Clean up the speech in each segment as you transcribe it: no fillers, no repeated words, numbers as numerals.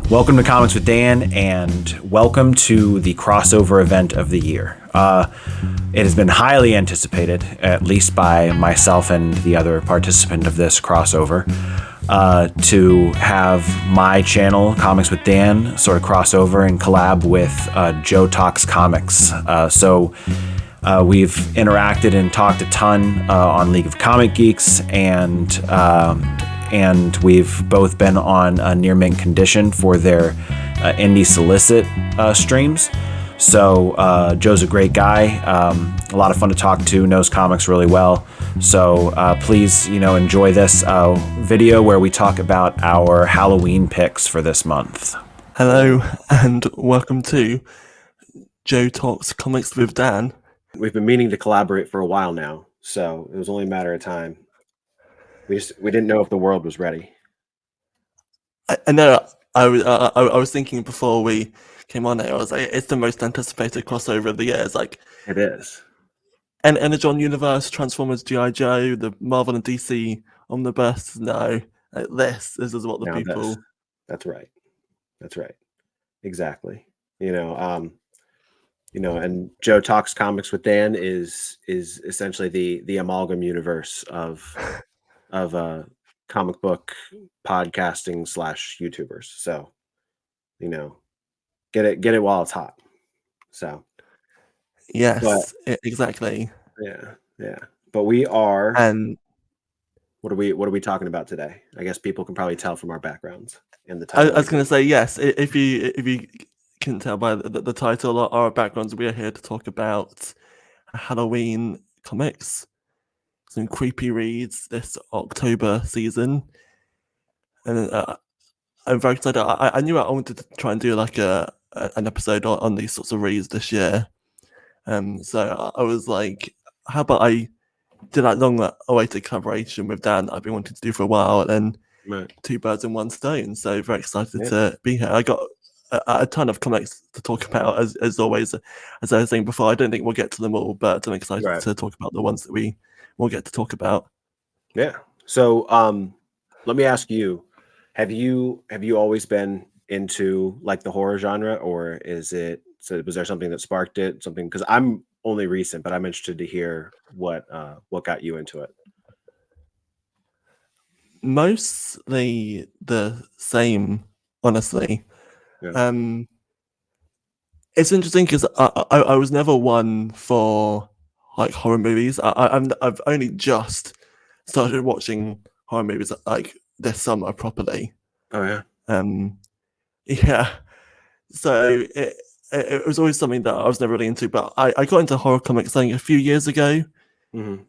Welcome to Comics with Dan, and welcome to the crossover event of the year. It has been highly anticipated, at least by myself and the other participant of this crossover, to have my channel, Comics with Dan, sort of cross over and collab with Joe Talks Comics. We've interacted and talked a ton on League of Comic Geeks, and we've both been on a near mint condition for their indie solicit streams. So Joe's a great guy, a lot of fun to talk to, knows comics really well. So please, enjoy this video where we talk about our Halloween picks for this month. Hello and welcome to Joe Talks Comics with Dan. We've been meaning to collaborate for a while now, so it was only a matter of time. We didn't know if the world was ready. I know. I was thinking before we came on here. I was like, it's the most anticipated crossover of the year. It's like it is. And Energon Universe, Transformers, G.I. Joe, the Marvel and DC omnibus. No, like this is what the now people. That's right. Exactly. And Joe Talks Comics with Dan is essentially the amalgam universe of comic book podcasting / YouTubers. So, get it while it's hot. So, yes, exactly. Yeah. But we are. And what are we talking about today? I guess people can probably tell from our backgrounds and the title. I was going to say yes. If you can tell by the title or our backgrounds, we are here to talk about Halloween comics, some creepy reads this October season, and I'm very excited. I knew I wanted to try and do like an episode on these sorts of reads this year, so I was like, how about I do that long awaited collaboration with Dan that I've been wanting to do for a while, and two birds in one stone. So very excited to be here. I got a ton of comics to talk about, as always. As I was saying before, I don't think we'll get to them all, but I'm excited to talk about the ones that we will get to talk about. Yeah. So let me ask you, have you always been into like the horror genre, or was there something that sparked it? Something, because I'm only recent, but I'm interested to hear what got you into it. Mostly the same, honestly. Yeah. It's interesting because I was never one for like horror movies. I've only just started watching horror movies like this summer properly. Oh yeah. Yeah. So it was always something that I was never really into, but I got into horror comics like a few years ago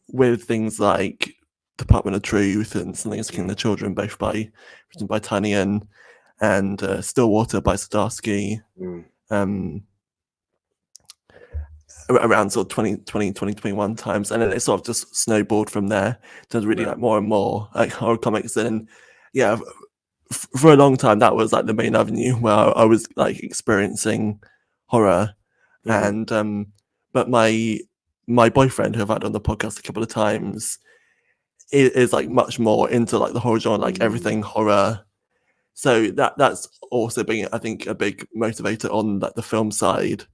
with things like Department of Truth and Something is Killing the Children, both written by Tanyan, and Stillwater by Zdarsky. Around sort of 2021 times, and then it sort of just snowballed from there to really like more and more like horror comics. And yeah, for a long time that was like the main avenue where I was like experiencing horror. And but my boyfriend, who I've had on the podcast a couple of times, is like much more into like the horror genre, like everything horror. So that's also been, I think, a big motivator on like the film side.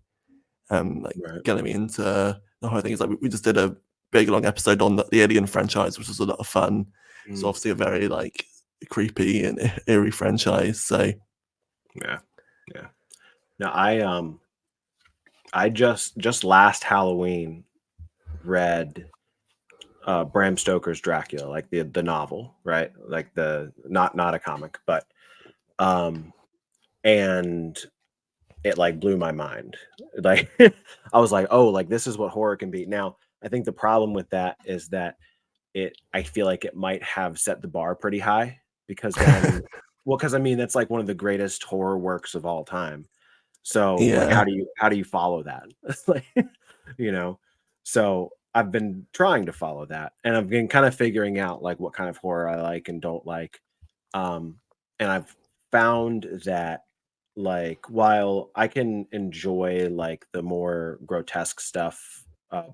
Getting me into the whole thing. Is like we just did a big long episode on the Alien franchise, which was a lot of fun. It's obviously a very like creepy and eerie franchise. So yeah. Now I just last Halloween read Bram Stoker's Dracula, like the novel, right? Like the not a comic, but and it like blew my mind. Like I was like, oh, like this is what horror can be. Now, I think the problem with that is that I feel like it might have set the bar pretty high, because then, because I mean, that's like one of the greatest horror works of all time. So like, how do you follow that? Like, so I've been trying to follow that, and I've been kind of figuring out like what kind of horror I like and don't like. And I've found that, like, while I can enjoy like the more grotesque stuff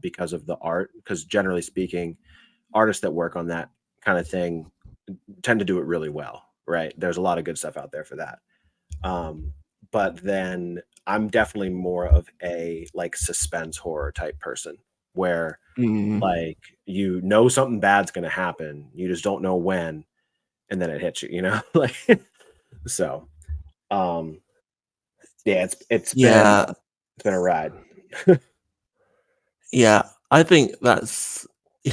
because of the art, because generally speaking, artists that work on that kind of thing tend to do it really well, right? There's a lot of good stuff out there for that. But then I'm definitely more of a like suspense horror type person where Mm. like you know something bad's gonna happen, you just don't know when, and then it hits you, you know? Like so um yeah, Yeah, it's been a ride. yeah. I think that's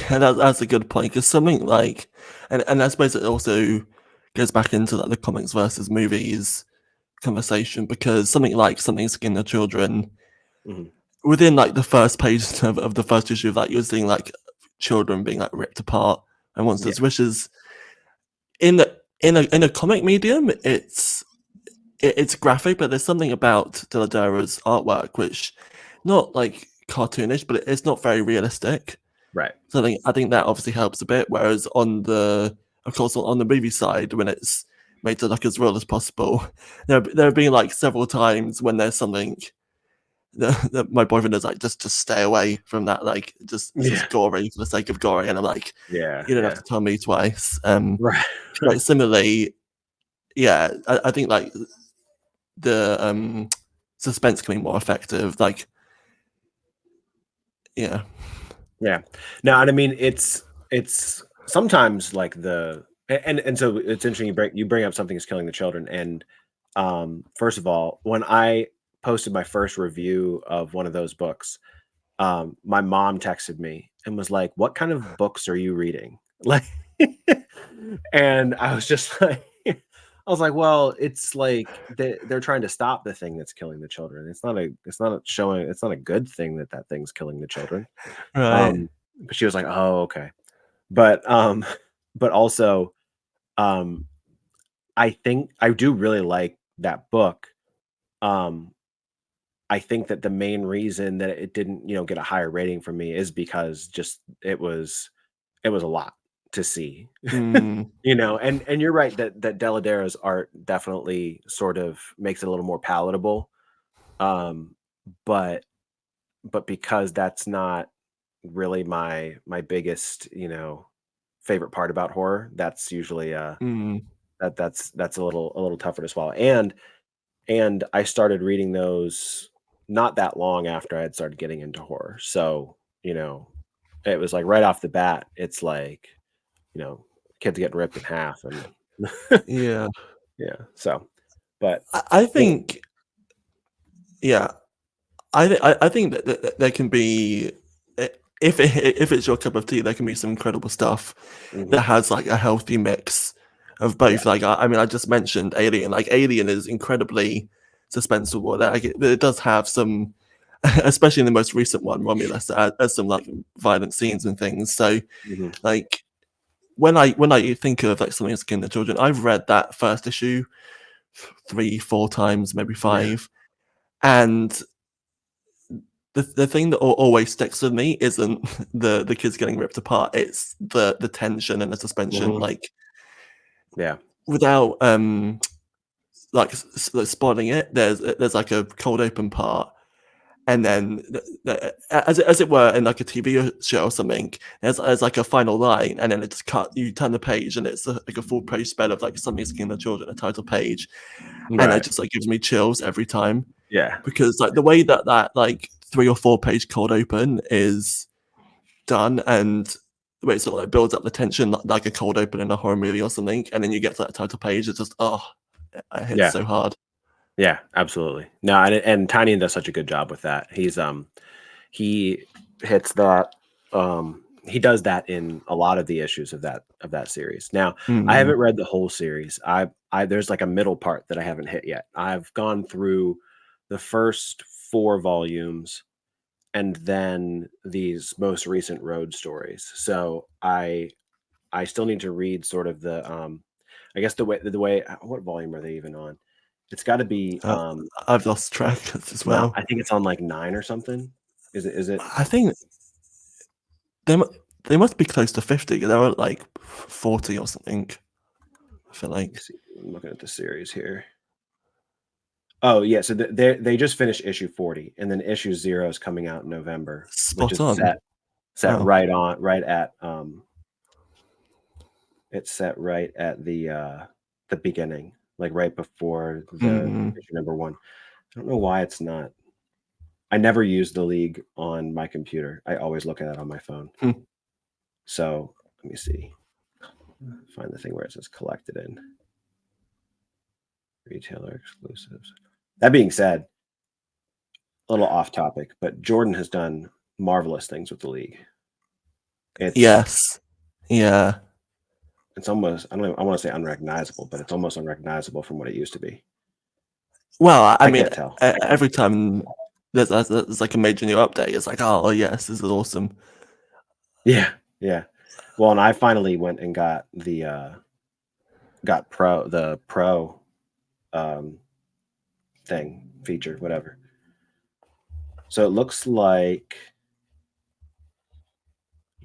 that's a good point because something like, and I suppose it also goes back into like the comics versus movies conversation because something like Something Skin the Children Mhm. within like the first page of the first issue of that you're seeing like children being like ripped apart and Yeah. monsters, which is in a comic medium, it's graphic, but there's something about Deladera's artwork which not like cartoonish, but it's not very realistic. Right. So I think that obviously helps a bit. Whereas of course, on the movie side, when it's made to look as real as possible, there have been like several times when there's something that my boyfriend is like, just stay away from that. Like, it's Yeah. just gory for the sake of gory, and I'm like, Yeah. you don't have Yeah. to tell me twice. Right. Like similarly, yeah, I think like the suspense can be more effective. Like, yeah, Yeah. No, and I mean it's sometimes like and so it's interesting you bring up Something is Killing the Children. And first of all, when I posted my first review of one of those books, my mom texted me and was like, "What kind of books are you reading?" Like and I was just like I was like, "Well, it's like they're trying to stop the thing that's killing the children. It's not a good thing that that thing's killing the children." right. But she was like, "Oh, okay." But, but also, um, I think I do really like that book. Um, I think that the main reason that it didn't, get a higher rating from me is because just it was a lot to see, Mm, and you're right that Deladera's art definitely sort of makes it a little more palatable. Um, but because that's not really my biggest, favorite part about horror, that's usually mm, that's a little tougher to swallow. And I started reading those not that long after I had started getting into horror. So, it was like right off the bat, it's like, you know, kids getting ripped in half and yeah. yeah. So, but I yeah. think, yeah, I think that there can be, if it's your cup of tea, there can be some incredible stuff that Mhm. has like a healthy mix of Yeah. both. Like I mean, I just mentioned Alien. Like Alien is incredibly suspenseful. Like it does have some, especially in the most recent one, Romulus, has some like violent scenes and things. So Mhm. like when I think of like Something Skin the Children, I've read that first issue 3, 4 times, maybe Yeah. 5, and the thing that always sticks with me isn't the kids getting ripped apart. It's the tension and the suspension. Mhm. Like Yeah. without like spoiling it, there's like a cold open part, and then as it were in like a TV show or something, there's like a final line, and then it's cut. You turn the page, and it's like a full page spread of like Something Skin the Children, a title page, and it Right. just like gives me chills every time Yeah. because like the way that like 3 or 4 page cold open is done and the way it sort of like builds up the tension like a cold open in a horror movie or something, and then you get to that title page, it's just it hits Yeah. so hard. Yeah, absolutely. No, and Tynion does such a good job with that. He hits that he does that in a lot of the issues of that series. Now, I Mm. haven't read the whole series. I there's like a middle part that I haven't hit yet. I've gone through the first 4 volumes and then these most recent road stories. So I still need to read sort of I guess the way what volume are they even on? It's got to be Uh, I've lost track as not well. I think it's on like 9 or something. Is it I think they mu- they must be close to 50. They're at like 40 or something. I feel let me like see. I'm looking at the series here. Oh, yeah, so they just finished issue 40 and then issue 0 is coming out in November, which spot is on. set Oh, right at it's set right at the beginning. like right before the Mm. issue number 1. I don't know why it's not. I never use the League on my computer. I always look at it on my phone. Hmm. So let me see. Find the thing where it says collected in. Retailer exclusives. That being said, a little off topic, but Jordan has done marvelous things with the League. Yes. Yeah. It's almost, I want to say unrecognizable, but it's almost unrecognizable from what it used to be. Well, I mean, can't tell. every time there's like a major new update, it's like, oh yes, this is awesome. Yeah, yeah. Well, and I finally went and got the pro thing, feature, whatever. So it looks like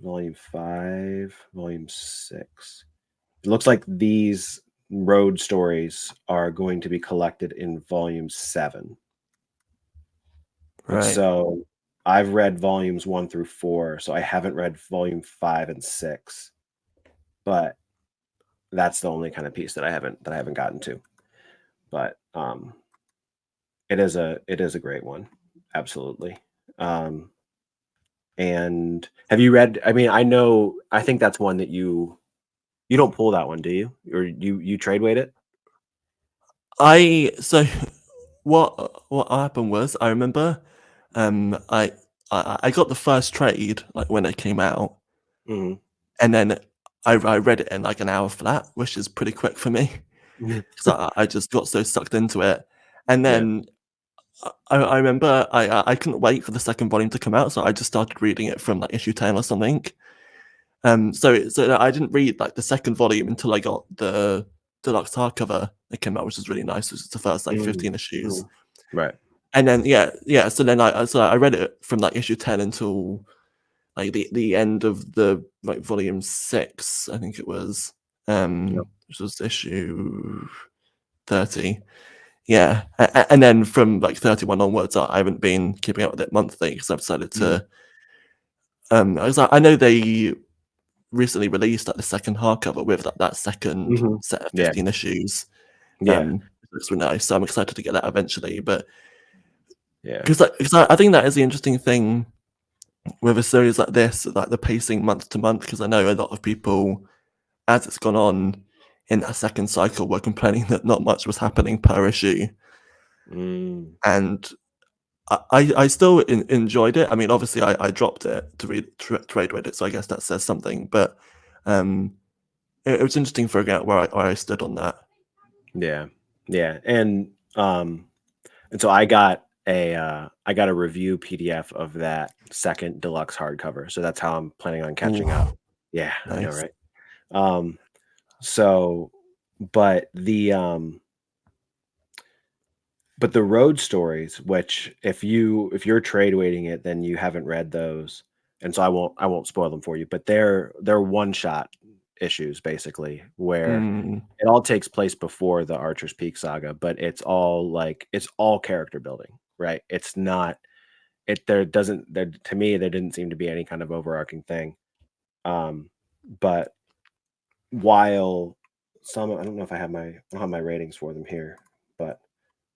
volume 5, volume 6. It looks like these road stories are going to be collected in volume 7. Right. So I've read volumes 1 through 4, so I haven't read volume 5 and 6. But that's the only kind of piece that I haven't gotten to. But it is a great one. Absolutely. And have you read, I mean, I think that's one that you don't pull that one, do you? Or you trade weight it? So what happened was I remember I got the first trade like when it came out, Mhm. and then I read it in like an hour flat, which is pretty quick for me because I just got so sucked into it. And Yeah. then I remember I couldn't wait for the second volume to come out, so I just started reading it from like issue 10 or something. So I didn't read like the second volume until I got the deluxe hardcover that came out, which was really nice. Which is the first like 15 issues. Mhm. Right. And then yeah. So then I read it from like issue 10 until like the end of the like volume 6, I think it was, which was issue 30. Yeah, and then from like 31 onwards, I haven't been keeping up with it monthly because I've decided to. I know they recently released like the second hardcover with like, that second Mhm. set of Yeah. 15 issues. Yeah. It looks really nice, so I'm excited to get that eventually. But Yeah. because I think that is the interesting thing with a series like this, like the pacing month to month, because I know a lot of people, as it's gone on in that second cycle, were complaining that not much was happening per issue. Mm. And I still enjoyed it. I mean, obviously, I dropped it to read trade with it, so I guess that says something. But it was interesting figuring out where I stood on that. Yeah. Yeah. And so I got a review PDF of that second deluxe hardcover. So that's how I'm planning on catching up. Ooh, Yeah, I know, nice. right? So but the road stories, which if you're trade weighting it, then you haven't read those. And so I won't spoil them for you, but they're one shot issues basically where Mm, it all takes place before the Archer's Peak saga, but it's all character building, right? It's not there doesn't there to me there didn't seem to be any kind of overarching thing. But while some I don't know if I don't have my ratings for them here, but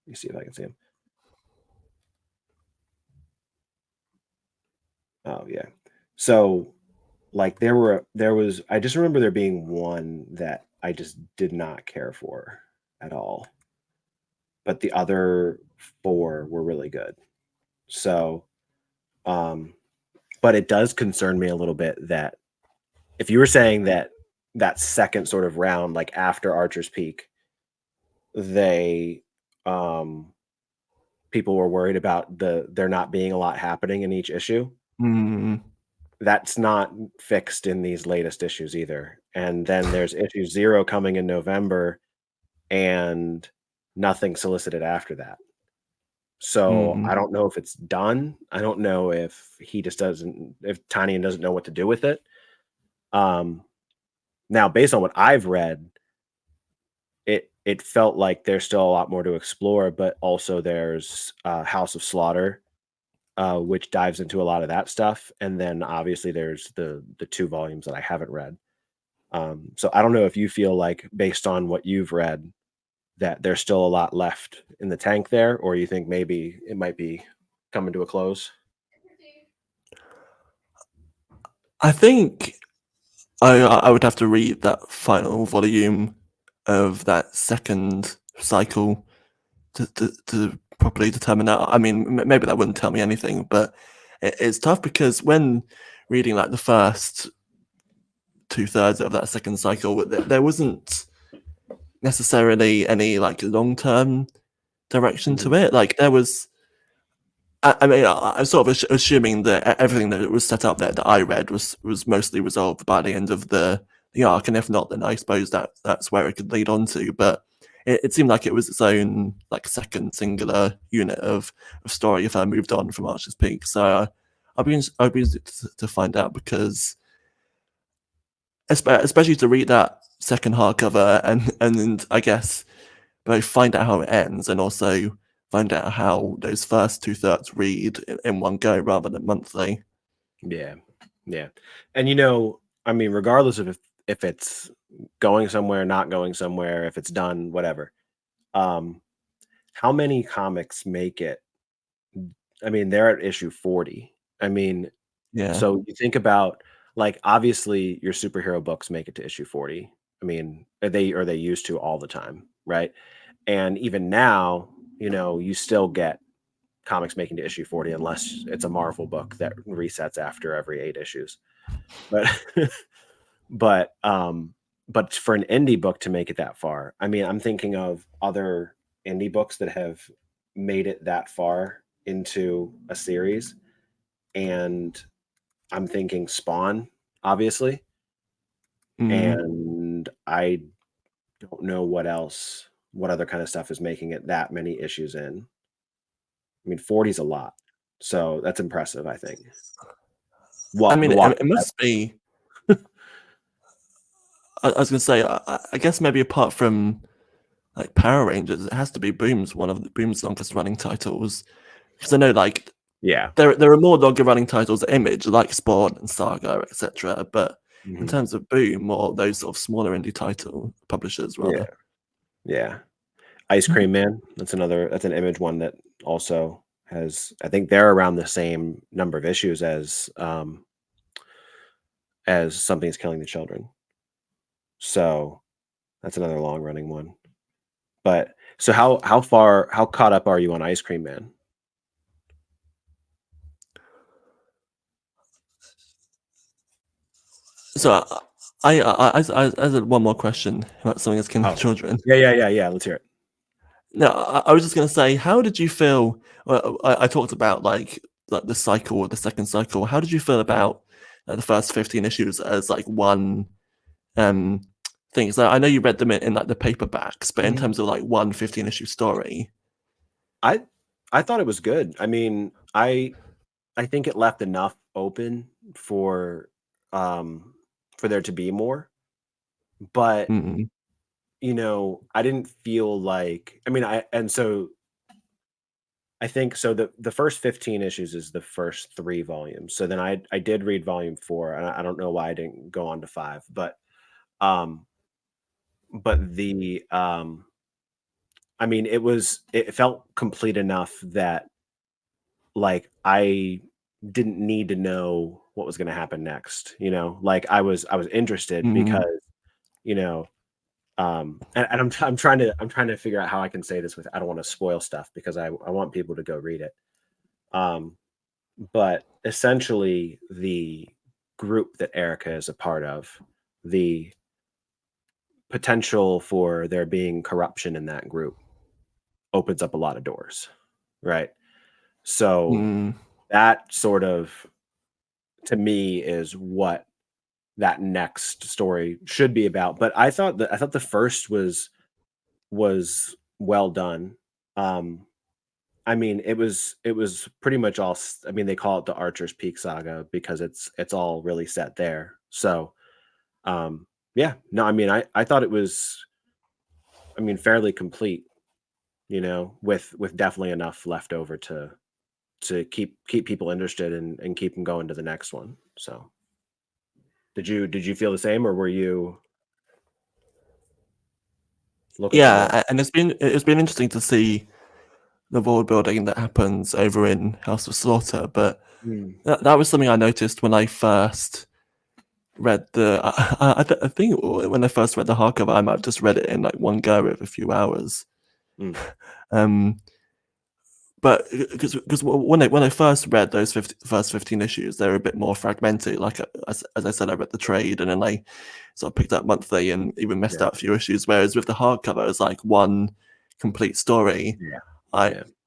let me see if I can see them. Oh yeah. So like there was I just remember there being one that I just did not care for at all. But the other 4 were really good. So but it does concern me a little bit that if you were saying that that second sort of round, like after Archer's Peak, they people were worried about there not being a lot happening in each issue. mm, That's not fixed in these latest issues either. And then there's issue 0 coming in November and nothing solicited after that. So mm. I don't know if it's done. I don't know if Tynion doesn't know what to do with it. Now based on what I've read, it felt like there's still a lot more to explore, but also there's House of Slaughter, which dives into a lot of that stuff, and then obviously there's the 2 volumes that I haven't read. So I don't know if you feel like based on what you've read, that there's still a lot left in the tank there, or you think maybe it might be coming to a close? I think I would have to read that final volume of that second cycle to properly determine that. I mean, maybe that wouldn't tell me anything, but it's tough because when reading like the first 2/3 of that second cycle, there wasn't necessarily any like long-term direction to it. Like there was, I mean, I'm sort of assuming that everything that was set up there that I read was mostly resolved by the end of the arc, and if not, then I suppose that's where it could lead on to. But it seemed like it was its own like second singular unit of story if I moved on from Archer's Peak. So I'd be interested to find out, because especially to read that second hardcover and I guess both find out how it ends and also find out how those first 2/3 read in one go rather than monthly. Yeah. Yeah. And I mean, regardless of if it's going somewhere, not going somewhere, if it's done, whatever. Um, how many comics make it? I mean, they're at issue 40. I mean, Yeah. so you think about, like, obviously your superhero books make it to issue 40. I mean, they used to all the time, right? And even now, you still get comics making to issue 40 unless it's a Marvel book that resets after every 8 issues. But but but for an indie book to make it that far, I mean, I'm thinking of other indie books that have made it that far into a series, and I'm thinking Spawn, obviously, Mm. and I don't know what other kind of stuff is making it that many issues in. I mean, 40 is a lot. So that's impressive, I think. I What mean, the it Walking Dead. must be. I was gonna say, I guess maybe apart from like Power Rangers, it has to be Boom's one of the Boom's longest running titles. Because I know like Yeah. there are more longer running titles at Image, like Spawn and Saga, etc. But in Mhm. terms of Boom or those sort of smaller indie title publishers, Yeah. rather. Yeah. Ice Cream Man. That's an Image one that also has, I think they're around the same number of issues as Something's Killing the Children. So that's another long running one. But so how caught up are you on Ice Cream Man? So I had one more question about Something That's Killing Oh. Children. Yeah. Let's hear it. No, I was just gonna say, how did you feel? Well, I talked about like the cycle or the second cycle. How did you feel about the first 15 issues as like one um thing? So I know you read them in like the paperbacks, but in Mhm. terms of like one 15-issue story. I I thought it was good. I mean, I think it left enough open um for there to be more, but Mm, I didn't feel like, I mean, I think so the first 15 issues is the first 3 volumes. So then I did read volume 4, and I don't know why I didn't go on to 5, um but I mean, it felt complete enough that, like, I didn't need to know what was going to happen next, like I was interested mm, because, you know and I'm trying to figure out how I can say this with, I don't want to spoil stuff because I want people to go read it. um but essentially the group that Erica is a part of, the potential for there being corruption in that group opens up a lot of doors, right? So mm. that sort of, to me, is what that next story should be about. But I thought the first was well done. Um, I mean, it was pretty much all. I mean, they call it the Archer's Peak saga because it's all really set there. So, yeah, no, I mean, I thought it was, I mean, fairly complete. With definitely enough left over to keep people interested and keep them going to the next one. So, did you feel the same, or were you? Looking forward. And it's been interesting to see the world building that happens over in House of Slaughter, but that was something I noticed when I first read the. I think when I first read the hardcover, I might have just read it in like one go over a few hours. Mm. But because when I first read those first 15 issues, they were a bit more fragmented. Like as I said, I read the trade and then I sort of picked up monthly and even missed out a few issues. Whereas with the hardcover, it's like one complete story. Yeah.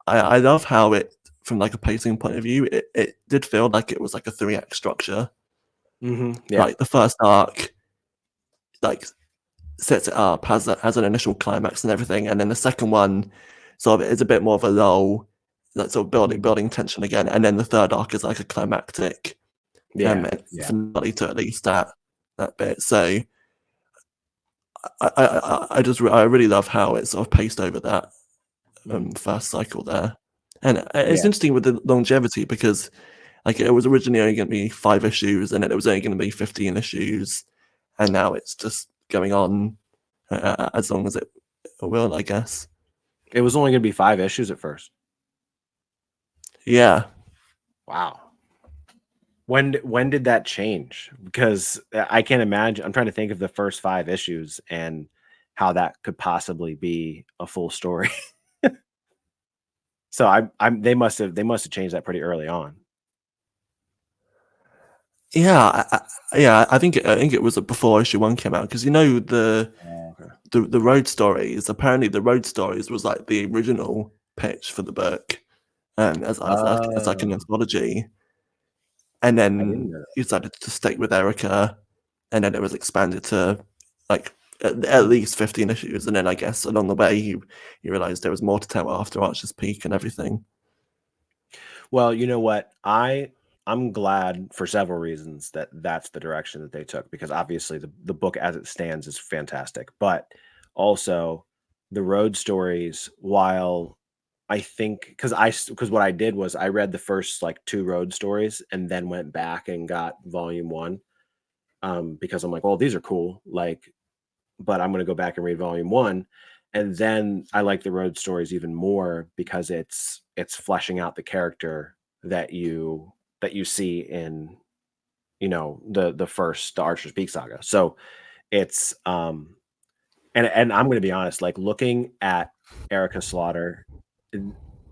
I love how it, from like a pacing point of view, it did feel like it was like a 3-act structure. Yeah. Like the first arc, like sets it up, has an initial climax and everything, and then the second one sort of is a bit more of a lull, like sort of building tension again, and then the third arc is like a climactic finale to at least that bit. So I really love how it sort of paced over that first cycle there. And it's interesting with the longevity because like it was originally only going to be 5 issues and then it was only going to be 15 issues and now it's just going on as long as it will, I guess. It was only going to be 5 issues at first. Yeah. Wow. When did that change? Because I can't imagine. I'm trying to think of the first 5 issues and how that could possibly be a full story. So they must have changed that pretty early on. Yeah, I think it was before issue 1 came out because the road stories. Apparently, the road stories was like the original pitch for the book, as like an anthology, and then you decided to stick with Erica, and then it was expanded to like at least 15 issues, and then I guess along the way you realized there was more to tell after Archer's Peak and everything. Well, you know what? I'm glad for several reasons that that's the direction that they took because obviously the book as it stands is fantastic, but also the road stories, while I think because what I did was I read the first like 2 road stories and then went back and got volume 1 because I'm like, well, these are cool, like, but I'm going to go back and read volume 1. And then I like the road stories even more because it's fleshing out the character that you see in the Archer's Peak saga. So it's and I'm going to be honest, like looking at Erica Slaughter,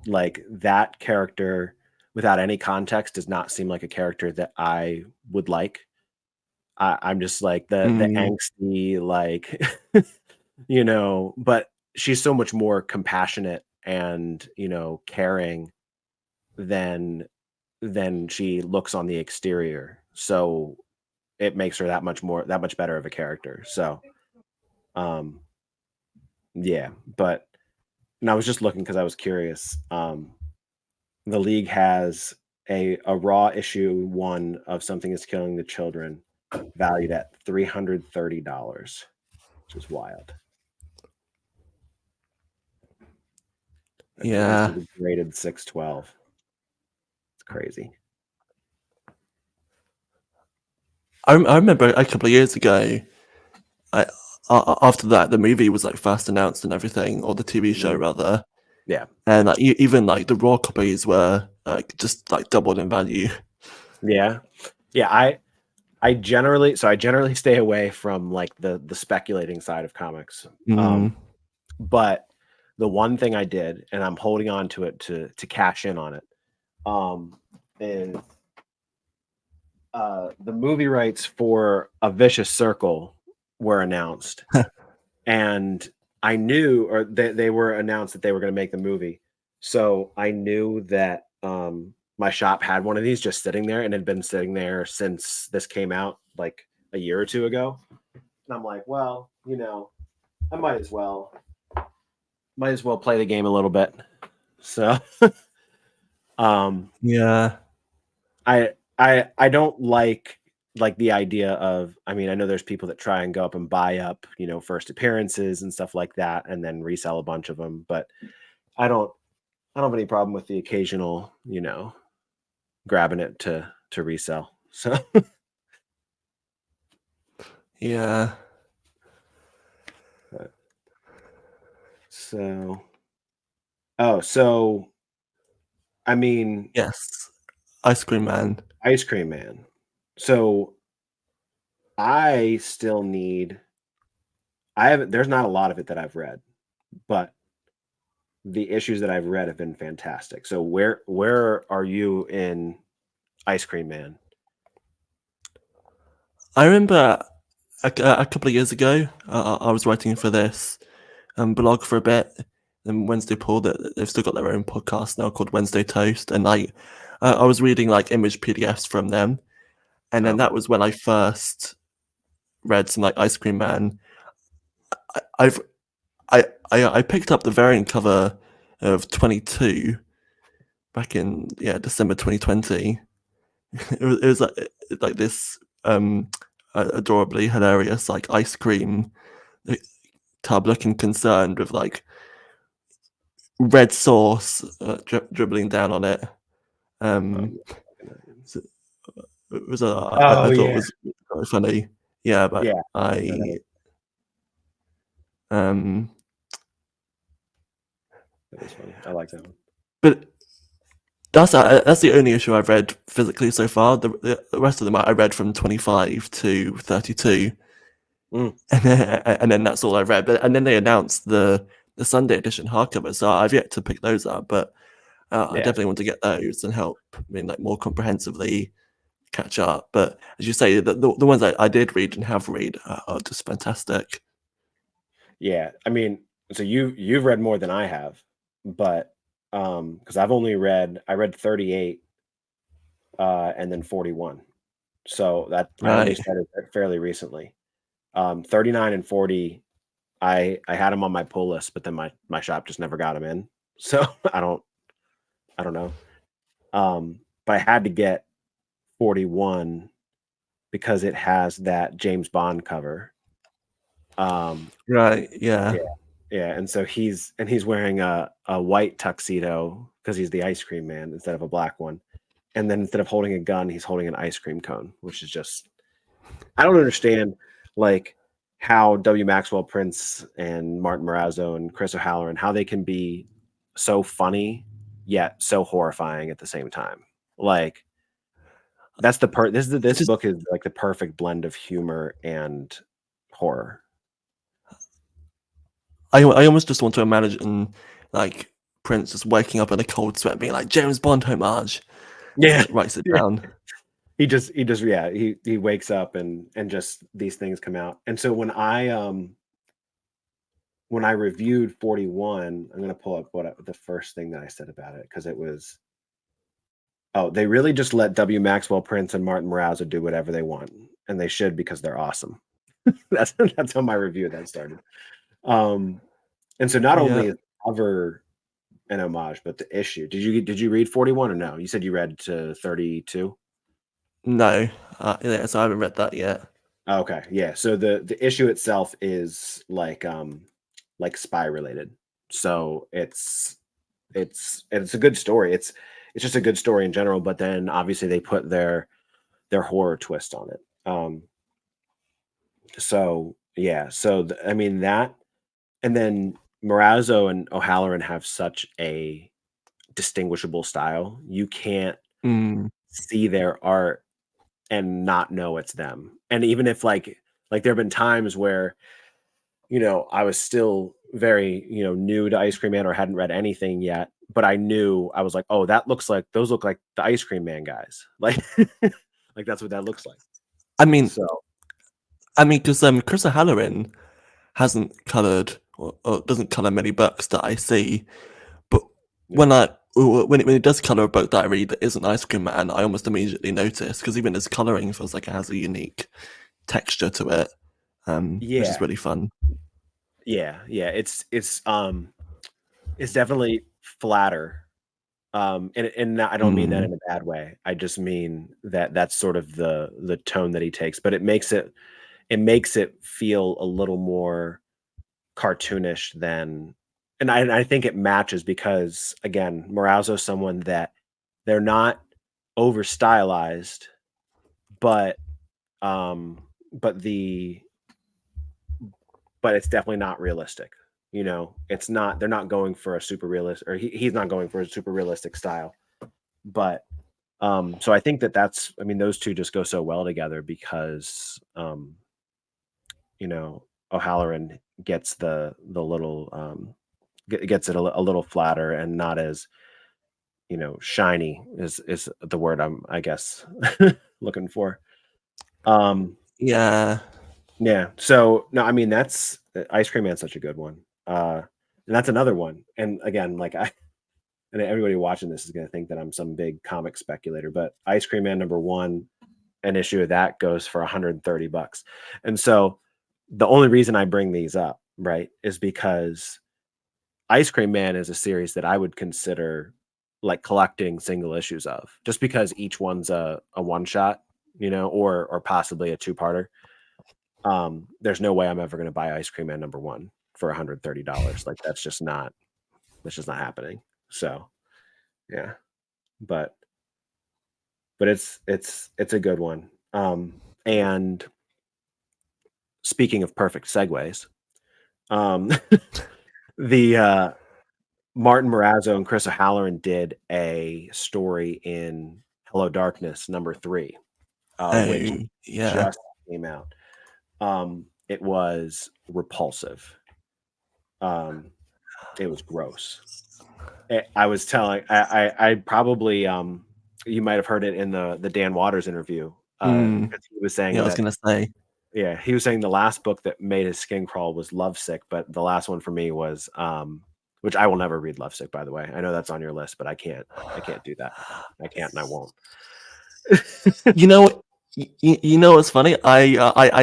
like that character without any context does not seem like a character that I would like. I'm just like the angsty, like but she's so much more compassionate and caring than she looks on the exterior. So it makes her that much better of a character. So yeah, but and I was just looking because I was curious. The league has a raw issue 1 of Something Is Killing the Children valued at $330, which is wild. Yeah, It's rated 612. It's crazy. I remember a couple of years ago. After that, the movie was like first announced and everything, or the TV show rather. Yeah, and like even like the raw copies were like just like doubled in value. yeah. I generally stay away from like the speculating side of comics. But the one thing I did, and I'm holding on to it to cash in on it, is the movie rights for A Vicious Circle were announced, and I knew, or they were announced that they were going to make the movie. So I knew that my shop had one of these just sitting there and had been sitting there since this came out like a year or 2 ago. And I'm like, well, I might as well play the game a little bit. So Yeah. I don't like the idea of, I mean, I know there's people that try and go up and buy up, first appearances and stuff like that and then resell a bunch of them, but I don't have any problem with the occasional, grabbing it to resell. So Yeah. So, so I mean, Yes, Ice Cream Man. Ice Cream Man. So I still need. I haven't. There's not a lot of it that I've read, but the issues that I've read have been fantastic. So where are you in Ice Cream Man? I remember a couple of years ago, I was writing for this blog for a bit, and Wednesday Paul, that they've still got their own podcast now called Wednesday Toast, and I was reading like image PDFs from them, and then that Okay. was when I first read some like Ice Cream Man. I've I picked up the variant cover of 22 back in December 2020. It was like this adorably hilarious like ice cream tub looking concerned with like red sauce dribbling down on it. Um, so it was I Oh thought it yeah, was very funny. Yeah, but yeah. No, um that is funny. I like that one. but that's the only issue I've read physically so far. The rest of them I read from 25 to 32, Mm, and then that's all I read. But and then they announced the Sunday edition hardcover, so I've yet to pick those up. But I yeah, definitely want to get those and help. I mean, like more comprehensively catch up. But as you say, the ones I did read and have read are just fantastic. yeah. I mean, so you've read more than I have, but because I read 38 and then 41. So that I only Right. started fairly recently. 39 and 40, I had them on my pull list, but then my shop just never got them in. So I don't know. But I had to get 41 because it has that James Bond cover. Um, Right. Yeah. yeah, yeah, and so he's wearing a white tuxedo because he's the ice cream man instead of a black one. And then instead of holding a gun, he's holding an ice cream cone, which is just I don't understand like how W. Maxwell Prince and Martin Morazzo and Chris O'Halloran how they can be so funny yet so horrifying at the same time. Like that's the part. It's This just book is like the perfect blend of humor and horror. I almost just want to imagine like Prince just waking up in a cold sweat, being like James Bond homage, as he Yeah, like writes it yeah. down. He just yeah he wakes up and just these things come out. And so when I reviewed 41, I'm gonna pull up the first thing that I said about it because it was oh they really just let W. Maxwell Prince and Martin Morazzo do whatever they want and they should because they're awesome. That's how my review of that started. Um, and so not Yeah. only is the cover an homage, but the issue. Did you read 41 or no? You said you read to 32. No. Yeah. So I haven't read that yet. Okay, yeah. So the issue itself is like spy related. So it's a good story. It's just a good story in general, but then obviously they put their horror twist on it. So yeah, so I mean that and then Morazzo and O'Halloran have such a distinguishable style. You can't Mm, see their art and not know it's them. And even if like there have been times where, I was still very, new to Ice Cream Man or hadn't read anything yet, but I knew I was like, "Oh, those look like the Ice Cream Man guys." Like like that's what that looks like. I mean, So, because Chris O'Halloran hasn't colored or doesn't color many books that I see, but yeah. when he does color a book that I read that isn't Ice Cream Man, I almost immediately notice because even his coloring feels like it has a unique texture to it, which is Yeah. really fun. Yeah, yeah. It's definitely flatter. And I don't mean that Mm, in a bad way. I just mean that that's sort of the tone that he takes, but it makes it feel a little more cartoonish than and I think it matches because again, Morazzo's someone that they're not over stylized, but um but the but it's definitely not realistic. You know, it's not, they're not going for a super realistic, or he's not going for a super realistic style. But so I think that's, I mean, those two just go so well together because you know, O'Halloran gets the little gets it a little flatter and not as, you know, shiny is the word I'm, I guess, looking for. Yeah. Yeah. So no, I mean that's Ice Cream Man's such a good one. And that's another one. And again, like and everybody watching this is gonna think that I'm some big comic speculator, but Ice Cream Man #1, an issue of that goes for $130. And so the only reason I bring these up, right, is because Ice Cream Man is a series that I would consider like collecting single issues of, just because each one's a one shot, you know, or possibly a two-parter. There's no way I'm ever going to buy Ice Cream Man #1 for $130. Like that's just not happening. So yeah, but it's a good one. And speaking of perfect segues, um, the Martin Morazzo and Chris O'Halloran did a story in Hello Darkness #3, which Oh, yeah. just came out. It was repulsive. It was gross. I was telling, I probably, you might have heard it in the Dan Waters interview. 'Cause he was Yeah, saying I was that, gonna say. yeah, he was saying the last book that made his skin crawl was Lovesick, but the last one for me was, which I will never read Lovesick, by the way. I know that's on your list, but I can't do that. I can't and I won't. You know, you know what's funny? I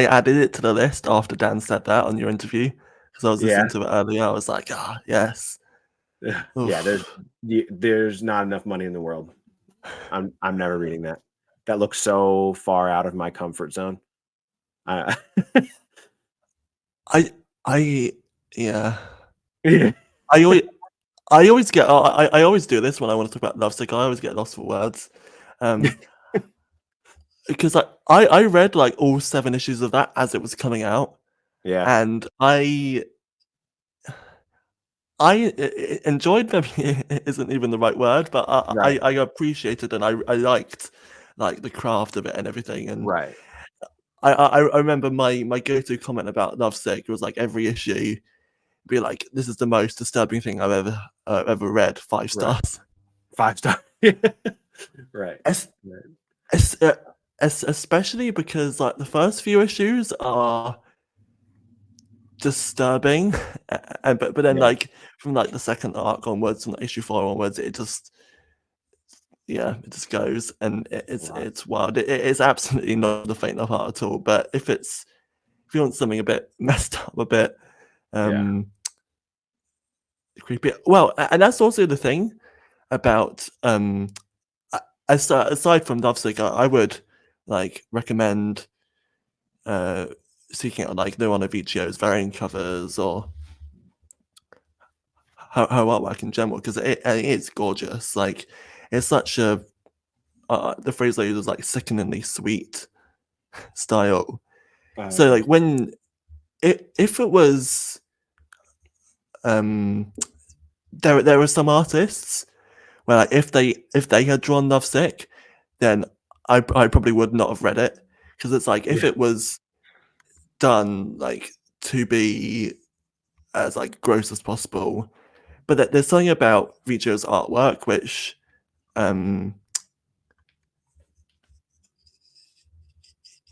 added it to the list after Dan said that on your interview because I was Yeah. listening to it earlier. I was like, ah, yes. Yeah, Oof. there's not enough money in the world. I'm never reading that. That looks so far out of my comfort zone. Uh, I yeah. yeah. I always I always get I always do this when I want to talk about Lovesick. I always get lost for words. Because I read like all 7 issues of that as it was coming out, Yeah. and enjoyed them isn't even the right word, but Right. I appreciated and I liked like the craft of it and everything. And Right. I remember my go-to comment about Lovesick was like every issue be like, "This is the most disturbing thing I've ever read." 5 Right. stars. 5-star. Right. Es- Right. es- uh, Especially because like the first few issues are disturbing, but then Yeah. like from like the second arc onwards, from like, issue 4 onwards, it just goes, and Right. it's wild. It's absolutely not the faint of heart at all. But if you want something a bit messed up, a bit Yeah. creepy, well, and that's also the thing about aside from Lovesick, I would like recommend seeking out like Luana Viccio's variant covers or her artwork in general because it's gorgeous. Like it's such a the phrase I use is like sickeningly sweet style. So Yeah. like when if it was there are some artists where like if they had drawn Lovesick, then I probably would not have read it because it's like if Yeah. it was done like to be as like gross as possible, but there's something about Viccio's artwork which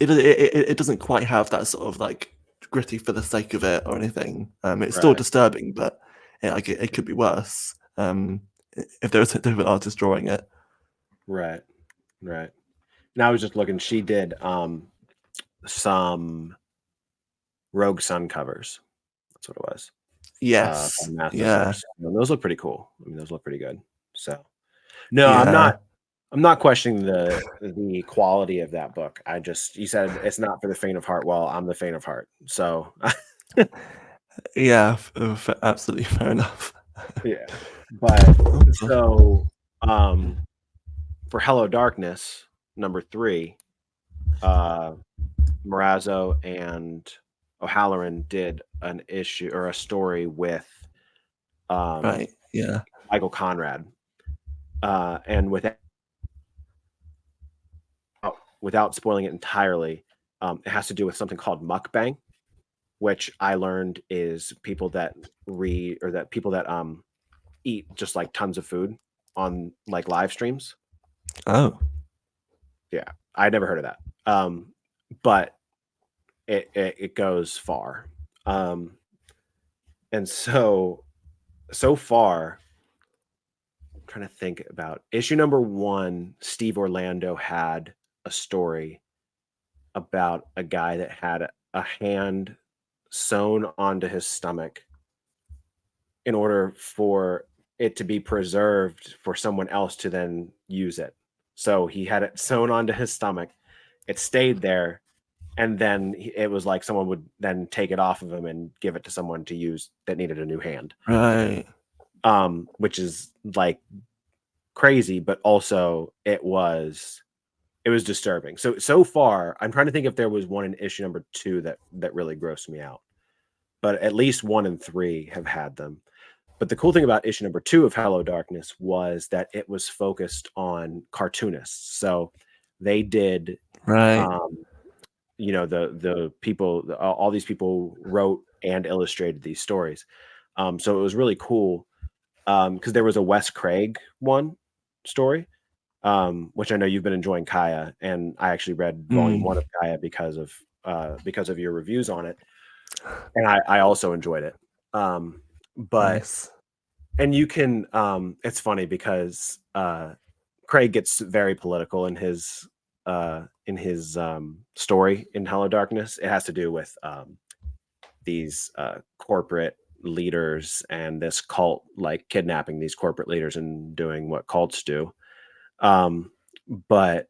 it doesn't quite have that sort of like gritty for the sake of it or anything. It's still Right. disturbing, but it could be worse if there was a different artist drawing it. Right. Right. Now I was just looking. She did some Rogue Sun covers. That's what it was. Yes, From Master yeah, Source. And those look pretty cool. I mean, those look pretty good. So no, yeah, I'm not questioning the quality of that book. I just, you said it's not for the faint of heart. Well, I'm the faint of heart. So yeah. Absolutely fair enough. yeah. But so for Hello Darkness #3, Morazzo and O'Halloran did an issue or a story with Right. Yeah. Michael Conrad, and without spoiling it entirely, it has to do with something called mukbang, which I learned is people that read or that people that eat just like tons of food on like live streams. Oh. Yeah, I'd never heard of that. But it goes far. And so far, I'm trying to think about issue number 1. Steve Orlando had a story about a guy that had a hand sewn onto his stomach in order for it to be preserved for someone else to then use it. So he had it sewn onto his stomach. It stayed there, and then it was like someone would then take it off of him and give it to someone to use that needed a new hand. Right. Which is like crazy, but also it was disturbing. So far, I'm trying to think if there was one in issue number 2 that really grossed me out. But at least 1 and 3 have had them. But the cool thing about issue number 2 of Hello Darkness was that it was focused on cartoonists. So they did, Right. the people, all these people wrote and illustrated these stories. So it was really cool because there was a Wes Craig one story, which I know you've been enjoying, Kaya, and I actually read volume 1 of Kaya because of your reviews on it, and I also enjoyed it. But Nice. and you can it's funny because Craig gets very political in his story in Hello Darkness. It has to do with these corporate leaders and this cult, like kidnapping these corporate leaders and doing what cults do. But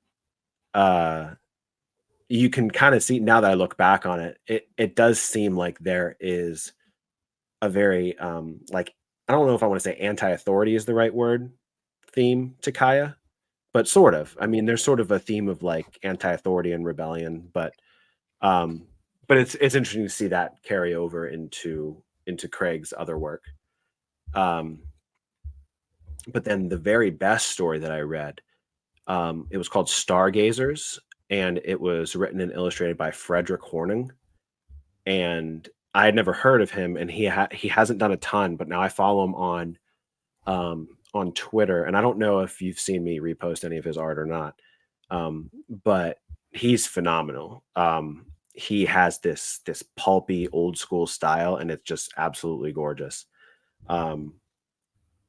you can kind of see, now that I look back on it, it does seem like there is a very like, I don't know if I want to say anti-authority is the right word, theme to Kaya, but sort of. I mean, there's sort of a theme of like anti-authority and rebellion, but it's interesting to see that carry over into Craig's other work. But then the very best story that I read, it was called Stargazers, and it was written and illustrated by Frederick Horning. And I had never heard of him, and he hasn't done a ton, but now I follow him on Twitter, and I don't know if you've seen me repost any of his art or not, but he's phenomenal. He has this pulpy old school style, and it's just absolutely gorgeous.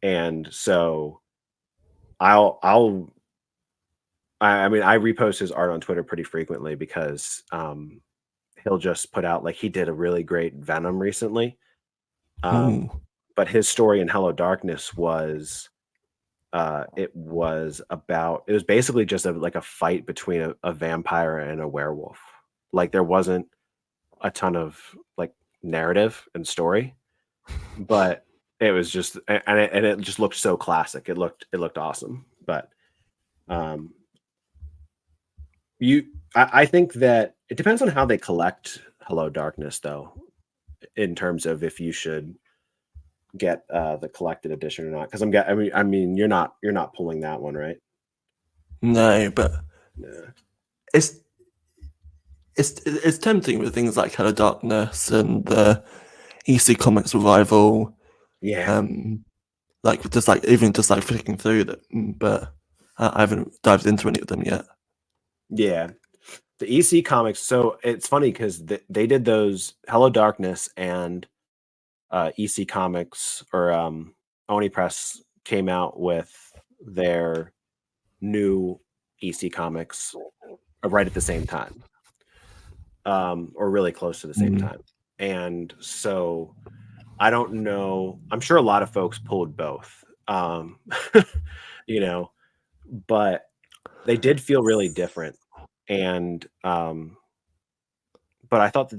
And so I mean, I repost his art on Twitter pretty frequently because he'll just put out, like, he did a really great Venom recently. But his story in Hello Darkness was it was basically just like a fight between a vampire and a werewolf. Like, there wasn't a ton of like narrative and story, but it was just, and it just looked so classic. It looked awesome. But I think that it depends on how they collect Hello Darkness, though, in terms of if you should get the collected edition or not. Because I mean, you're not pulling that one, right? No, but Yeah. it's tempting with things like Hello Darkness and the EC Comics revival. Yeah. Like just like flicking through them, but I haven't dived into any of them yet. Yeah. The EC Comics. So it's funny because they did those Hello Darkness, and EC Comics or Oni Press came out with their new EC Comics right at the same time, or really close to the same time. And so I don't know. I'm sure a lot of folks pulled both, you know, but they did feel really different. And but I thought that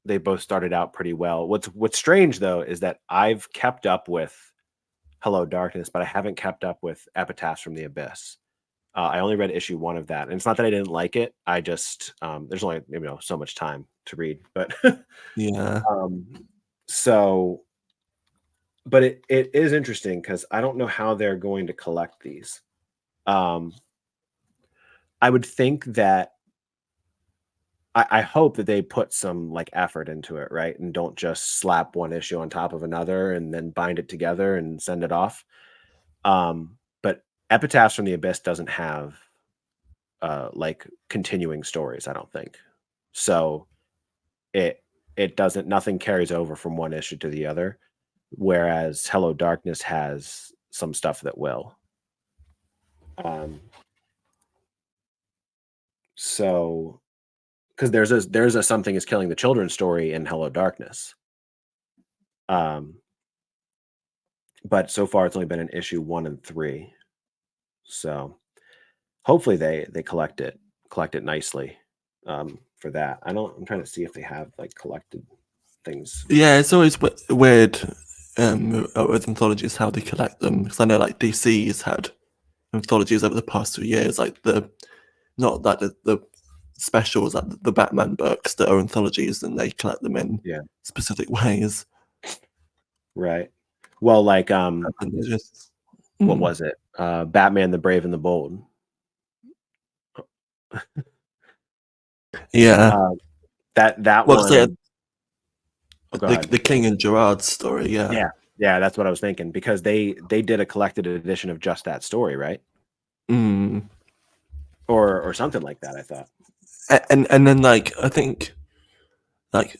they both started out pretty well. What's strange though is that I've kept up with Hello Darkness, but I haven't kept up with Epitaphs from the Abyss. I only read issue 1 of that, and it's not that I didn't like it. I just there's only so much time to read, but Yeah. so but it is interesting because I don't know how they're going to collect these. Um, I would think that I hope that they put some like effort into it, right? And don't just slap one issue on top of another and then bind it together and send it off. But Epitaphs from the Abyss doesn't have like continuing stories, I don't think. So it it doesn't nothing carries over from one issue to the other, whereas Hello Darkness has some stuff that will. Um, so because there's a something is killing the children story in Hello Darkness. Um, but so far it's only been an issue 1 and 3. So hopefully they collect it nicely for that. I'm trying to see if they have like collected things. Yeah, it's always weird with anthologies how they collect them, because I know like DC's had anthologies over the past 2 years, like not like the specials, like the Batman books that are anthologies, and they collect them in Yeah, specific ways. right. Well, like And they're just what was it? Batman the Brave and the Bold. yeah. Uh, that Well, 'cause they had one. Oh, go the ahead. King and Gerard story, yeah. Yeah, yeah, that's what I was thinking because they did a collected edition of just that story, right? Mm. Or something like that. I thought. And then like I think like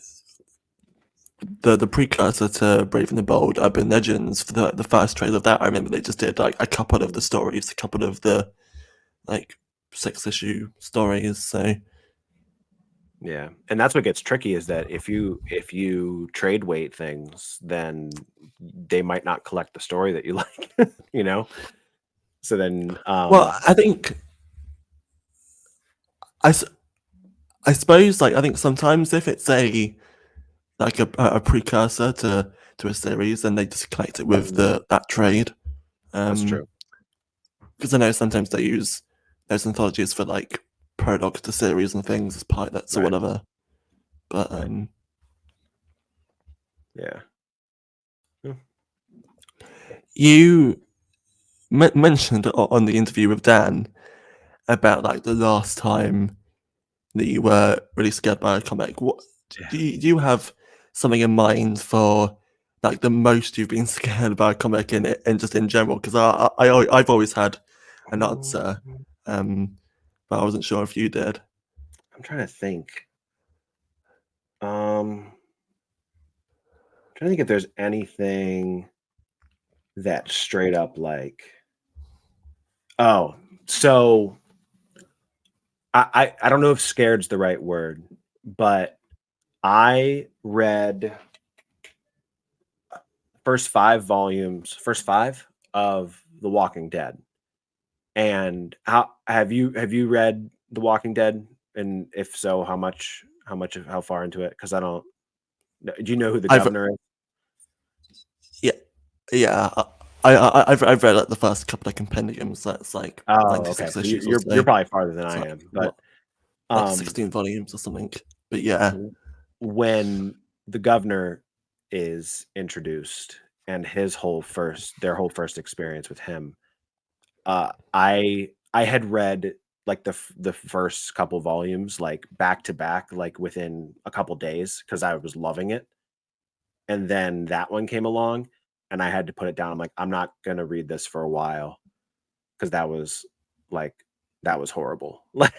the precursor to Brave and the Bold, Urban Legends, for the first trailer of that, I remember they just did like a couple of the stories, a couple of the like 6-issue stories. So Yeah, and that's what gets tricky is that if you trade weight things, then they might not collect the story that you like, you know. So then, well, I think I, s- I suppose like I think sometimes if it's a precursor to a series, then they just collect it with that trade. that's true. Because I know sometimes they use those anthologies for like prologue to series and things as pilots or Right, whatever. But right. Yeah. Yeah. you mentioned on the interview with Dan about like the last time that you were really scared by a comic. What do you have something in mind for like the most you've been scared by a comic in just in general? Because I've always had an answer, but I wasn't sure if you did. I'm trying to think. Um, trying to think if there's anything that straight up like. Oh, so I don't know if scared's the right word, but I read first five of The Walking Dead. And how have you read The Walking Dead? And if so, how far into it? Because I don't. Do you know who the I've governor is? yeah yeah. I've read like the first couple of compendiums. That's like Oh, okay. 96 So issues or you're so. probably farther than It's I like am, what, but like um, 16 volumes or something. But yeah, when the governor is introduced and their whole first experience with him, I had read like the first couple volumes like back to back, like within a couple days because I was loving it. And then that one came along and I had to put it down. I'm like, I'm not gonna read this for a while because like that was horrible. Like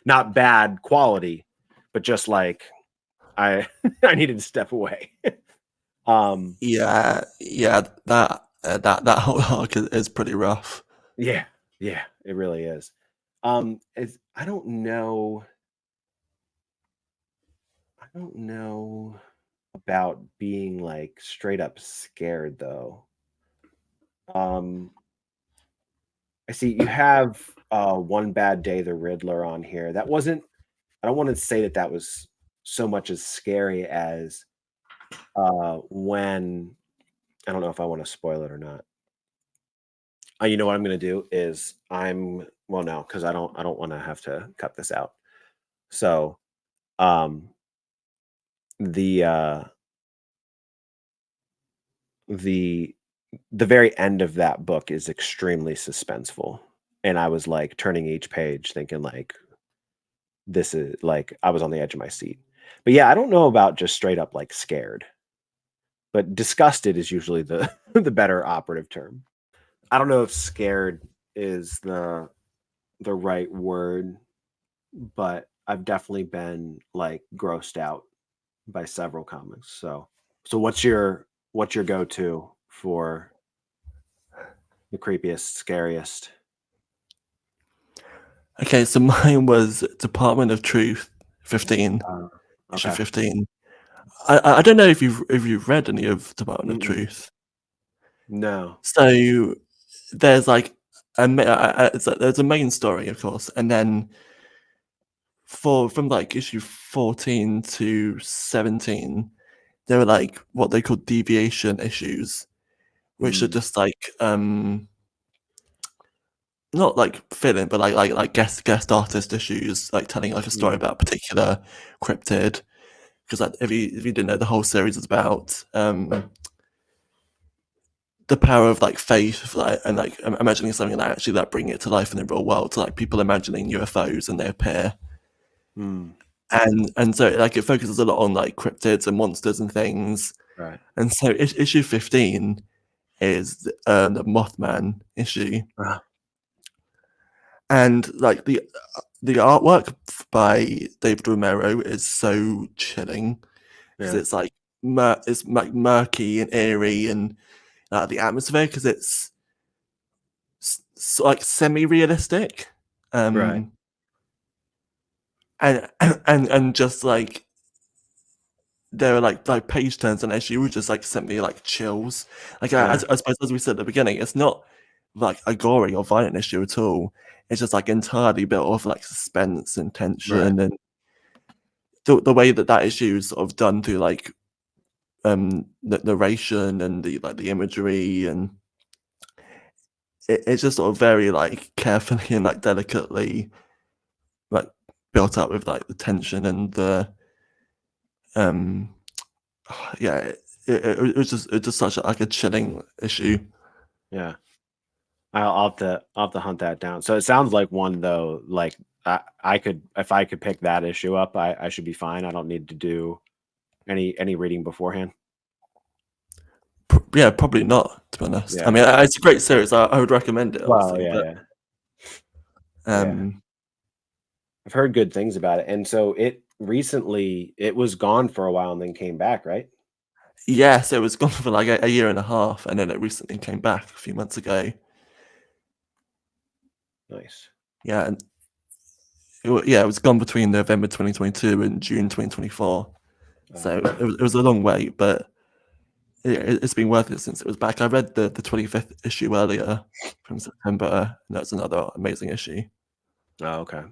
not bad quality, but just like I I needed to step away. um yeah. That whole arc is pretty rough. yeah, yeah, it really is. It's I don't know about being like straight up scared though. Um I see you have One Bad Day the Riddler on here. That wasn't I don't want to say that that was so much as scary as when I don't know if I want to spoil it or not. You know what I'm going to do is well no cuz I don't want to have to cut this out. So, um the the very end of that book is extremely suspenseful, and I was like turning each page thinking like this is like I was on the edge of my seat. But yeah, I don't know about just straight up like scared, but disgusted is usually the the better operative term. I don't know if scared is the right word, but I've definitely been like grossed out by several comics. So what's your go-to for the creepiest, scariest? Okay, so mine was Department of Truth 15, issue Okay. 15. I don't know if you've read any of Department of Mm-mm. Truth. No. So there's like there's a main story, of course, and then from like issue 14 to 17, there were like what they call deviation issues, which are Mm, just like not like fill-in, but like guest artist issues, like telling like a story mm, about a particular cryptid. Because like, if you didn't know, the whole series is about the power of like faith, like, and like imagining something and actually like bringing it to life in the real world. So like people imagining UFOs and they appear, mm, and so like it focuses a lot on like cryptids and monsters and things. right. And so issue 15 is the Mothman issue, Ah, and like the artwork by David Romero is so chilling because yeah. it's like it's like murky and eerie, and the atmosphere because it's like semi-realistic, Right. um, and and just like there are like page turns and issue would just like sent me like chills. Like Yeah. I suppose as we said at the beginning, it's not like a gory or violent issue at all. It's just like entirely built off like suspense and Right. tension, and the way that that issue is sort of done through like the narration and the like the imagery, and it's just sort of very like carefully and like delicately like built up with like the tension and the um yeah it was just such like a chilling issue. Yeah. I'll have to hunt that down. So it sounds like one though, like I could if I could pick that issue up, I should be fine. I don't need to do any reading beforehand. Yeah, probably not, to be honest. I Yeah. mean, it's a great series. I would recommend it, Well, obviously, yeah, but yeah. Yeah. um I've heard good things about it. And so it was gone for a while and then came back, right? yes, it was gone for like a year and a half, and then it recently came back a few months ago. Nice. Yeah, and yeah, it was gone between November 2022 and June 2024. So Okay. it was a long wait, but it's been worth it since it was back. I read the 25th issue earlier from September, and that's another amazing issue. Oh, okay.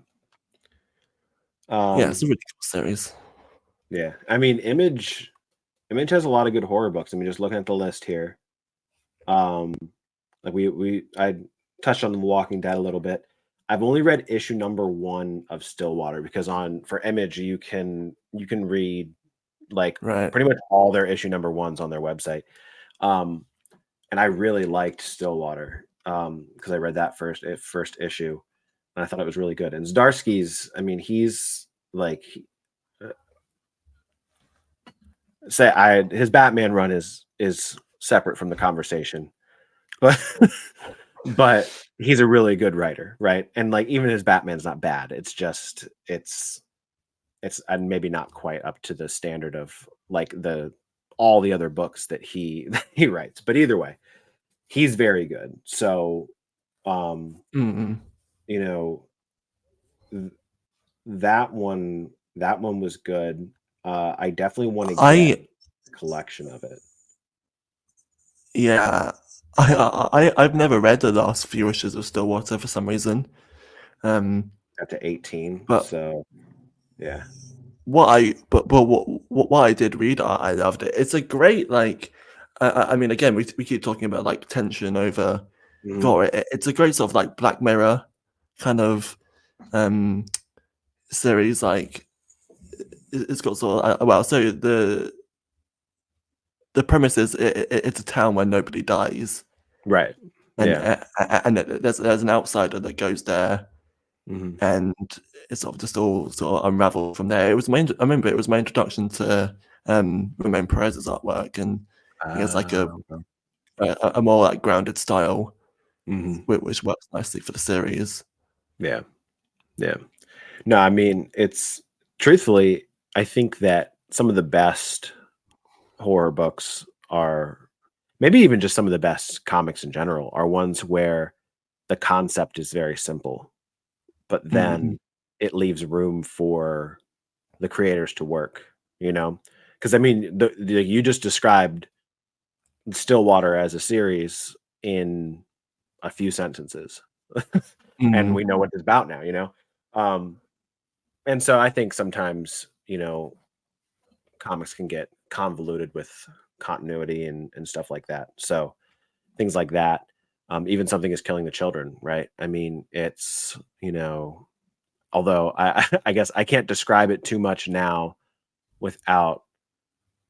Yeah, it's Um, a really cool series. yeah. I mean, Image has a lot of good horror books. I mean, just looking at the list here. Um, like I touched on The Walking Dead a little bit. I've only read issue number 1 of Stillwater because on for Image you can read like Right. pretty much all their issue number 1s on their website. Um, and I really liked Stillwater because I read that first issue and I thought it was really good. And Zdarsky's, I mean, he's like uh, say I his Batman run is separate from the conversation, but but he's a really good writer, right? And like even his Batman's not bad. It's just it's and maybe not quite up to the standard of like the all the other books that he that he writes. But either way, he's very good. So um, Mm-mm. you know, th- that one was good. I definitely want to get I a collection of it. yeah, I've never read the last few issues of Stillwater for some reason. Got to 18, But so yeah. what I did read, I loved it. It's a great like. I mean, again, we keep talking about like tension over Mhm. gore. It's a great sort of like Black Mirror kind of um series. Like it's got sort of well, so the premise is it's a town where nobody dies, Right. and Yeah. there's an outsider that goes there, Hmm. and it's sort of just all sort of unraveled from there. It was I remember it was my introduction to Ramon Perez's artwork, and I think it's like a more like grounded style, Hmm. which works nicely for the series. Yeah. Yeah. No, I mean, it's truthfully, I think that some of the best horror books are, maybe even just some of the best comics in general, are ones where the concept is very simple, but Mhm. then it leaves room for the creators to work, you know? Because I mean, you just described Stillwater as a series in a few sentences, and Mhm. we know what it's about now, you know? Um, and so I think sometimes, comics can get convoluted with continuity and stuff like that. So things like that, even something is killing the children, right? I mean, it's, although I guess I can't describe it too much now without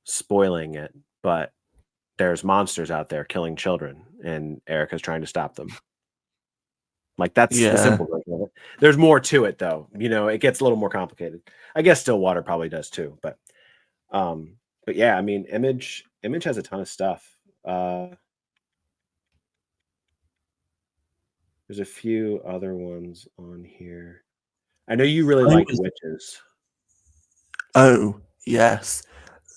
spoiling it, but there's monsters out there killing children, and Erica's trying to stop them. Like, that's the Yeah. simple version of it. There's more to it, though. It gets a little more complicated. I guess Stillwater probably does too, um, but yeah, I mean, Image has a ton of stuff. Uh, there's a few other ones on here. I know you really I think like it was Witches. oh, yes.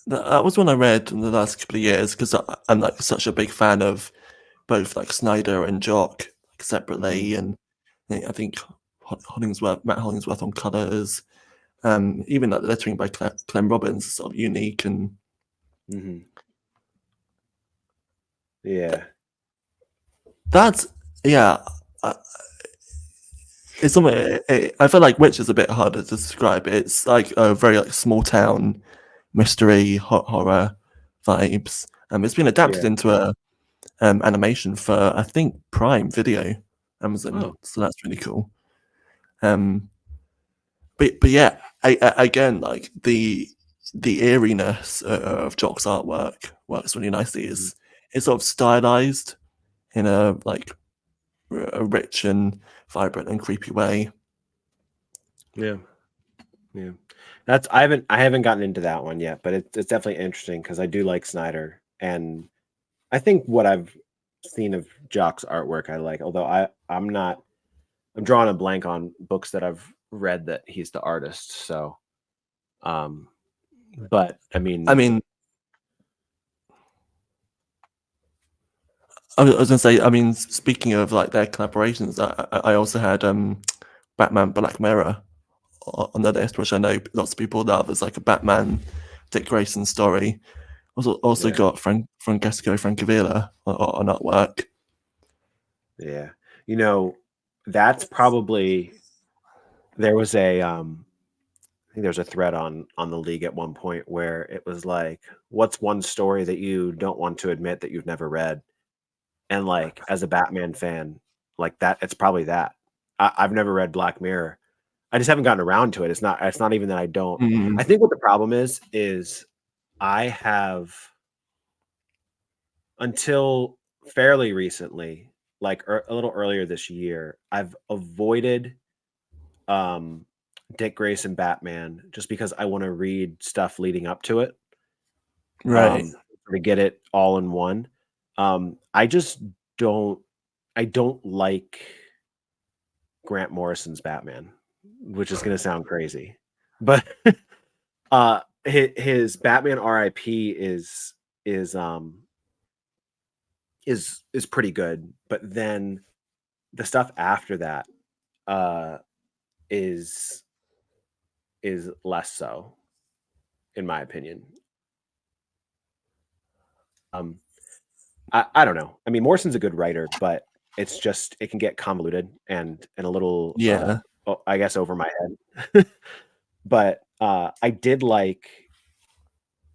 That was one I read in the last couple of years because I'm like such a big fan of both like Snyder and Jock like, Mhm, separately, and I think Matt Hollingsworth on colours, even like the lettering by Clem Robbins is sort of unique, and mhm. Yeah, that's yeah. uh, It's something. I feel like Witch is a bit harder to describe. It's like a very like small town mystery horror vibes. It's been adapted yeah. into a animation for I think Prime Video, Amazon. Oh, So that's really cool. Um, but yeah, again, like the eeriness of Jock's artwork works really nicely. mhm. It's sort of stylized in a like a rich and vibrant and creepy way. Yeah, yeah. I haven't gotten into that one yet, but it's definitely interesting because I do like Snyder, and I think what I've seen of Jock's artwork I like. Although I'm drawing a blank on books that I've read that he's the artist. So, um, but I I mean, mean, I was gonna say, I mean, speaking of like their collaborations, I also had Batman Black Mirror on the list, which I know lots of people love as like a Batman Dick Grayson story. Also yeah, got Francesco Francavilla on artwork. yeah. You know, that's probably there was I think there's a thread on the league at one point where it was like, what's one story that you don't want to admit that you've never read? And like as a Batman fan, like that, it's probably that. I've never read Black Mirror. I just haven't gotten around to it. It's not even that I don't. Mm, I think what the problem is I have until fairly recently, like a little earlier this year, I've avoided um Dick Grayson Batman just because I want to read stuff leading up to it. right. To get it all in one. I just don't I don't like Grant Morrison's Batman, which is gonna sound crazy. But his Batman RIP is um is pretty good, but then the stuff after that uh is is less so, in my opinion. Um I don't know. I mean, Morrison's a good writer, but it's just it can get convoluted and a little Yeah. I guess over my head. But I did like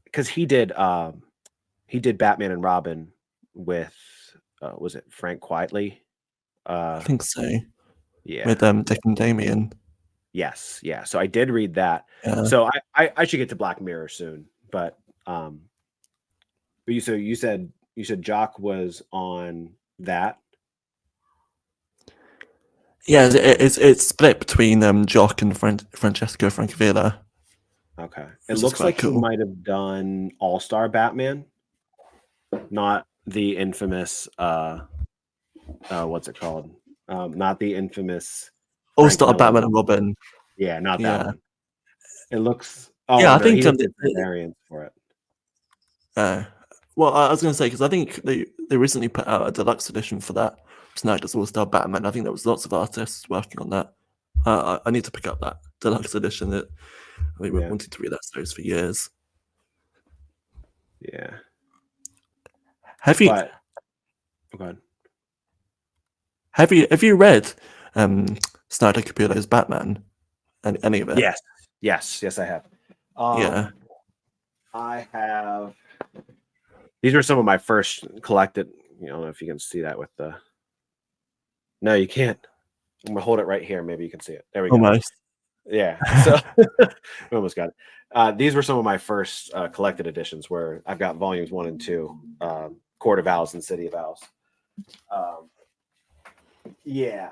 because he did Batman and Robin with was it Frank Quietly? I Uh think so. yeah. With Dick and Damien. Yes, yeah. So I did read that. Yeah. So I should get to Black Mirror soon, but you said Jock was on that. Yeah, it's split between Jock and Francesco Francavilla, Okay. It which is looks quite like he cool. might have done All-Star Batman, not the infamous what's it called? Not the infamous All Frank Star Miller Batman and one. Robin. Yeah, not that Yeah, one. It looks yeah. I no, he think did different variants for it. well, I was going to say because I think they recently put out a deluxe edition for that Snyder's All Star Batman. I think there was lots of artists working on that. I need to pick up that deluxe edition. That we Yeah. wanted to read that series for years. Yeah. Have you But go ahead. have you read Snyder Capullo's Batman? Any of it? Yes, I have. Yeah. I have. These were some of my first collected. I don't know if you can see that with the. No, you can't. I'm gonna hold it right here. Maybe you can see it. There we go. Almost. Yeah. So we almost got it. These were some of my first collected editions where I've got volumes 1 and 2, Court of Owls and City of Owls. Yeah,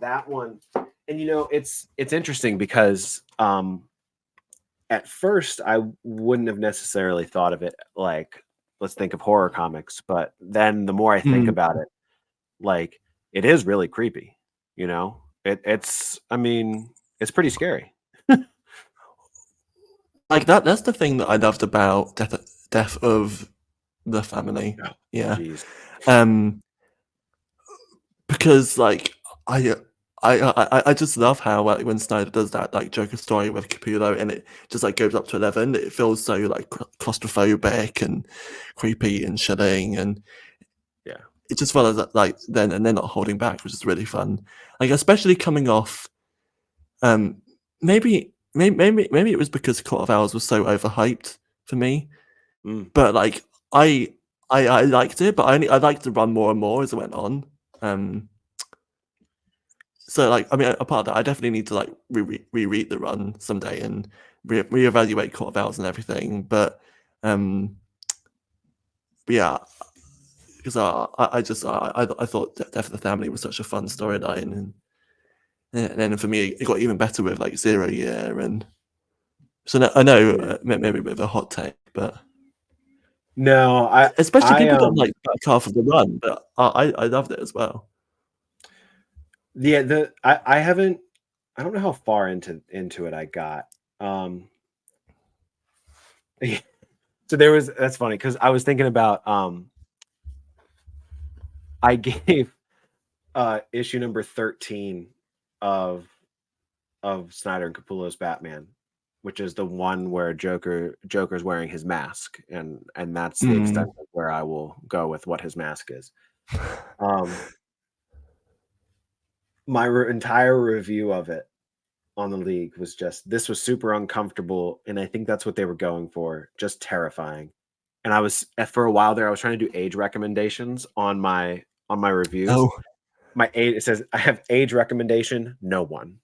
that one. And it's interesting because at first I wouldn't have necessarily thought of it like, let's think of horror comics, but then the more I think about it, like, it is really creepy. It's pretty scary. Like that's the thing that I loved about Death of the Family. Oh, Yeah. geez. Because like I just love how like when Snyder does that like Joker story with Capullo and it just like goes up to 11, it feels so like claustrophobic and creepy and chilling, and Yeah. it just follows that like then and they're not holding back, which is really fun. Like especially coming off maybe it was because Court of Owls was so overhyped for me. But like I liked it, but I liked the run more and more as it went on. So like I mean, apart of that, I definitely need to like reread the run someday and reevaluate Court of Owls and everything. But yeah, because I thought Death of the Family was such a fun storyline, and then for me it got even better with like 0 Year, and so I know maybe a bit of a hot take, but. No, Especially people got like back half of the run, but I loved it as well. Yeah, I haven't. I don't know how far into it I got. So that's funny because I was thinking about I gave issue number 13 of Snyder and Capullo's Batman, which is the one where Joker's wearing his mask, and that's the extent of where I will go with what his mask is. My entire review of it on the League was just, this was super uncomfortable, and I think that's what they were going for, just terrifying. And I was for a while there, I was trying to do age recommendations on my reviews. Oh. My age, it says I have age recommendation, no one.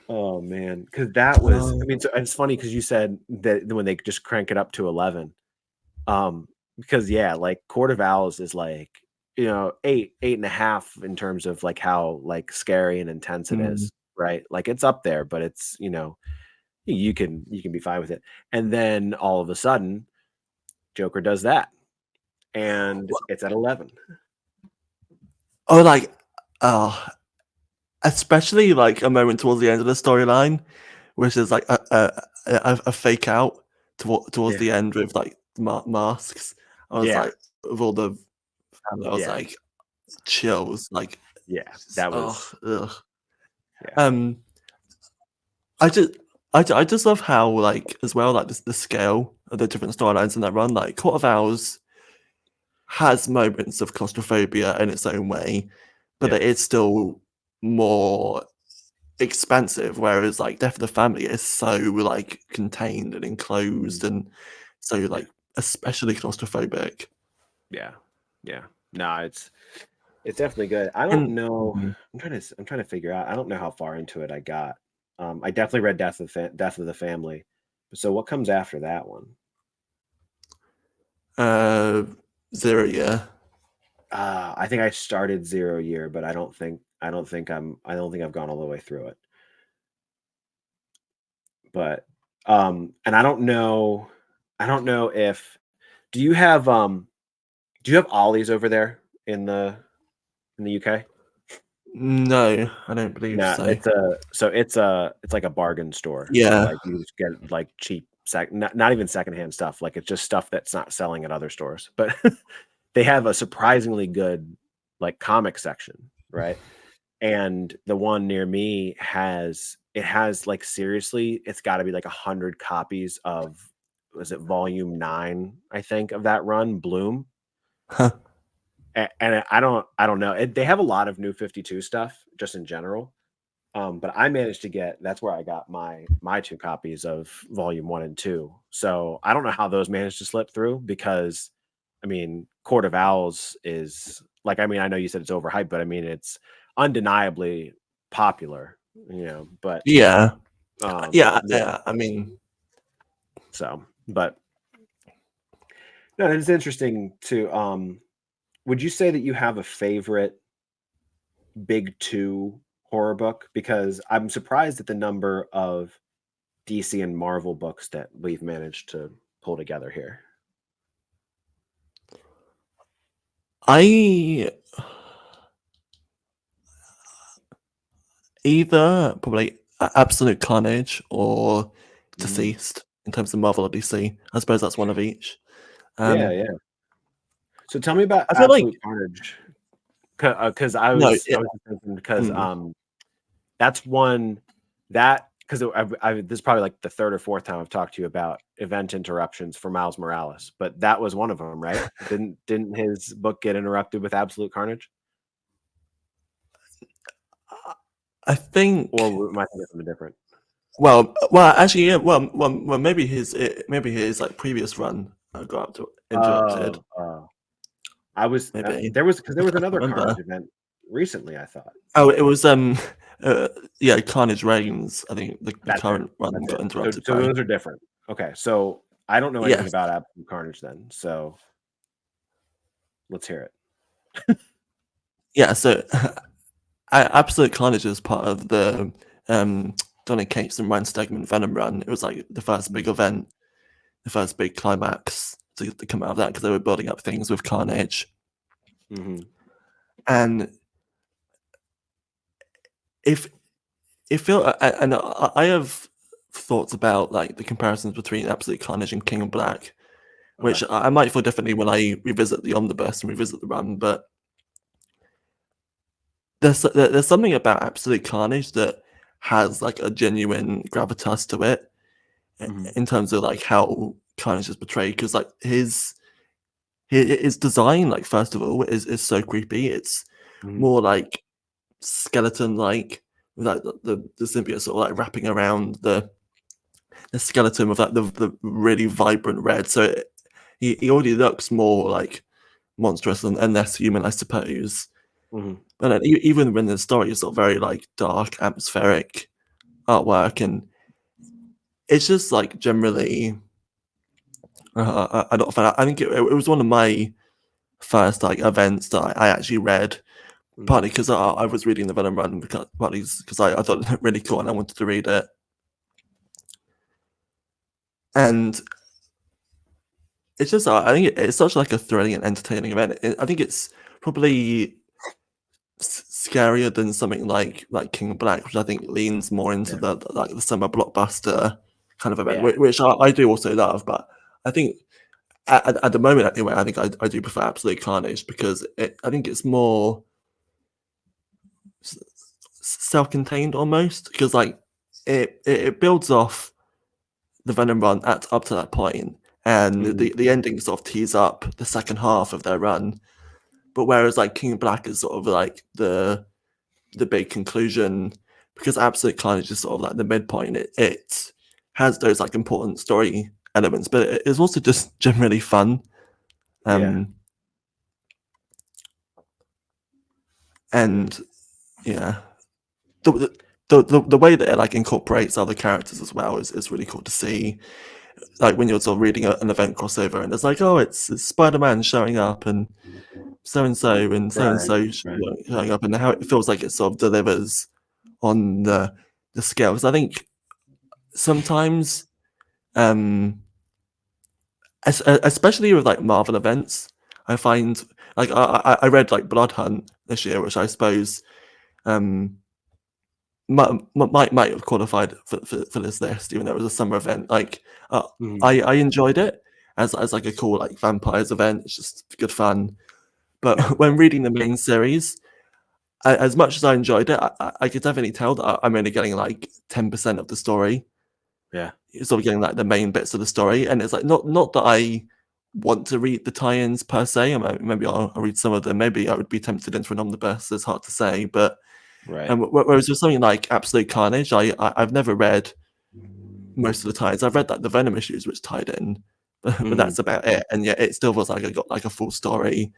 Oh man, because that was, I mean, so it's funny because you said that when they just crank it up to 11, because yeah, like Court of Owls is like 8.5 in terms of like how like scary and intense it is, right? Like it's up there, but it's you can be fine with it. And then all of a sudden, Joker does that, and it's at 11. Oh, like, especially like a moment towards the end of the storyline, which is like a fake out towards the end with like masks. I was like, with all the family, I was like, chills. Like, that was. I just love how like as well like the scale of the different storylines in that run. Like Court of Owls has moments of claustrophobia in its own way, but it is still more expansive, whereas like Death of the Family is so like contained and enclosed and so like especially claustrophobic. Yeah. No, It's definitely good. I don't And know. Mhm. I'm trying to figure out. I don't know how far into it I got. I definitely read Death of the Family. So what comes after that one? Zero Year. I think I started Zero Year, but I don't think I've gone all the way through it. But and I don't know if do you have ollies over there in the UK? No, I don't believe No, so. it's like a bargain store. So Yeah. like you just get like cheap not even secondhand stuff. Like it's just stuff that's not selling at other stores. But they have a surprisingly good like comic section, right? And the one near me has like seriously, it's got to be like 100 copies of was it volume 9, I think, of that run, Bloom. Huh. And I don't know. They have a lot of New 52 stuff just in general. But I managed to get that's where I got my 2 copies of volume 1 and 2. So I don't know how those managed to slip through because I mean, Court of Owls is like I mean, I know you said it's overhyped, but I mean it's undeniably popular, but Yeah. Yeah. yeah, Yeah. I mean, so but no, it's interesting to would you say that you have a favorite big 2 horror book? Because I'm surprised at the number of DC and Marvel books that we've managed to pull together here. I either probably Absolute Carnage or Mhm. Deceased in terms of Marvel or DC. I suppose that's one of each. Yeah, Um, yeah. So tell me about I feel like Absolute Carnage, because I no. was I was just thinking because Mm, that's one that because this is probably like the third or fourth time I've talked to you about event interruptions for Miles Morales, but that was one of them, right? Didn't his book get interrupted with Absolute Carnage, I think. or am I thinking of something different? Actually, yeah. Well, maybe his like previous run got interrupted. Oh, I was Maybe there was because I there was can't another remember. Carnage event recently. I thought Oh, it was yeah, Carnage Reigns. I think the that's it. current run That's got it. interrupted So by. those are different. Okay, so I don't know anything Yes, about Absolute Carnage then. So let's hear it. yeah. So Absolute Carnage is part of the um Donny Cates and Ryan Stegman Venom run. It was like the first big event, the first big climax to come out of that because they were building up things with Carnage. Mm-hmm. And if and I have thoughts about like the comparisons between Absolute Carnage and King of Black, Okay. which I might feel differently when I revisit the omnibus and revisit the run, but there's something about Absolute Carnage that has like a genuine gravitas to it Mm-hmm. in terms of like how Carnage is portrayed because like his design like first of all is so creepy. It's Mm-hmm. more like skeleton like with like the symbiote sort of like wrapping around the skeleton with like the really vibrant red. So he already looks more like monstrous and less human, I suppose. Mm-hmm. But then, even when the story is sort of very like dark, atmospheric artwork, and it's just like generally, I don't. I think it was one of my first like events that I actually read. Mm-hmm. Partly because I was reading the Venom Run, partly because I thought it really cool and I wanted to read it. And it's just I think it's such like a thrilling and entertaining event. I think it's probably scarier than something like King of Black, which I think leans more into Yeah. the summer blockbuster kind of event, Yeah. which I do also love. But I think at the moment anyway, I think I do prefer Absolute Carnage because I think it's more self-contained almost because like it builds off the Venom run at up to that point, and Mm-hmm. the ending sort of tees up the second half of their run. But whereas like King of Black is sort of like the big conclusion because Absolute Carnage is sort of like the midpoint. It has those like important story elements, but it is also just generally fun. Yeah. Um, and yeah, the way that it like incorporates other characters as well is really cool to see. Like when you're sort of reading an event crossover, and it's like, oh, it's Spider-Man showing up, and so and so showing up, and how it feels like it sort of delivers on the scale. Because I think sometimes, especially with like Marvel events, I find like I read like Blood Hunt this year, which I suppose might have qualified for this list, even though it was a summer event. Like I enjoyed it as like a cool like vampires event. It's just good fun. But when reading the main series, as much as I enjoyed it, I could definitely tell that I'm only getting like 10% of the story. Yeah. Sort of getting like the main bits of the story, and it's like not that I want to read the tie-ins per se. Maybe I'll read some of them. Maybe I would be tempted into an omnibus. It's hard to say, but Right. whereas with something like Absolute Carnage, I've never read most of the ties. I've read like the Venom issues which tied in, but that's about it. And yet it still feels like I got like a full story,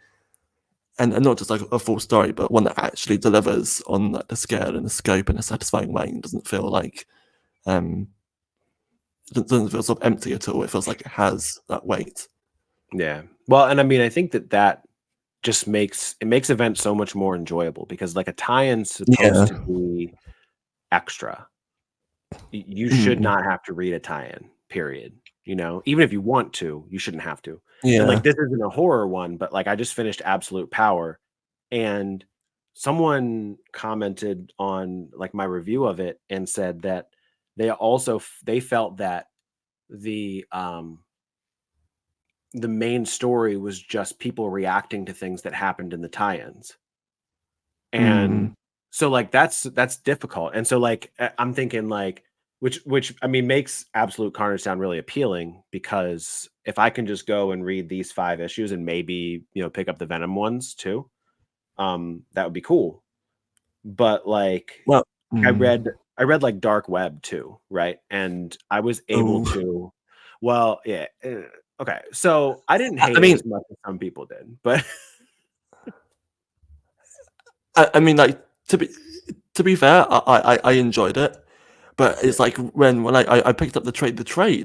and not just like a full story, but one that actually delivers on like the scale and the scope in a satisfying way. And doesn't feel like doesn't feel sort of empty at all. It feels like it has that weight. Yeah. Well, and I mean, I think that just makes events so much more enjoyable, because like a tie-in's supposed to be extra. You should not have to read a tie-in, period. You know, even if you want to, you shouldn't have to. And like, this isn't a horror one, but like I just finished Absolute Power, and someone commented on like my review of it and said that they felt that the main story was just people reacting to things that happened in the tie-ins. And so like that's difficult. And so like I'm thinking like which I mean makes Absolute Carnage sound really appealing, because if I can just go and read these 5 issues and maybe, you know, pick up the Venom ones too, that would be cool. But like Well, I read like Dark Web too, right? And I was able to, well, yeah, okay. So I didn't hate it as much as some people did, but I mean, like to be fair, I enjoyed it, but it's like when I picked up the trade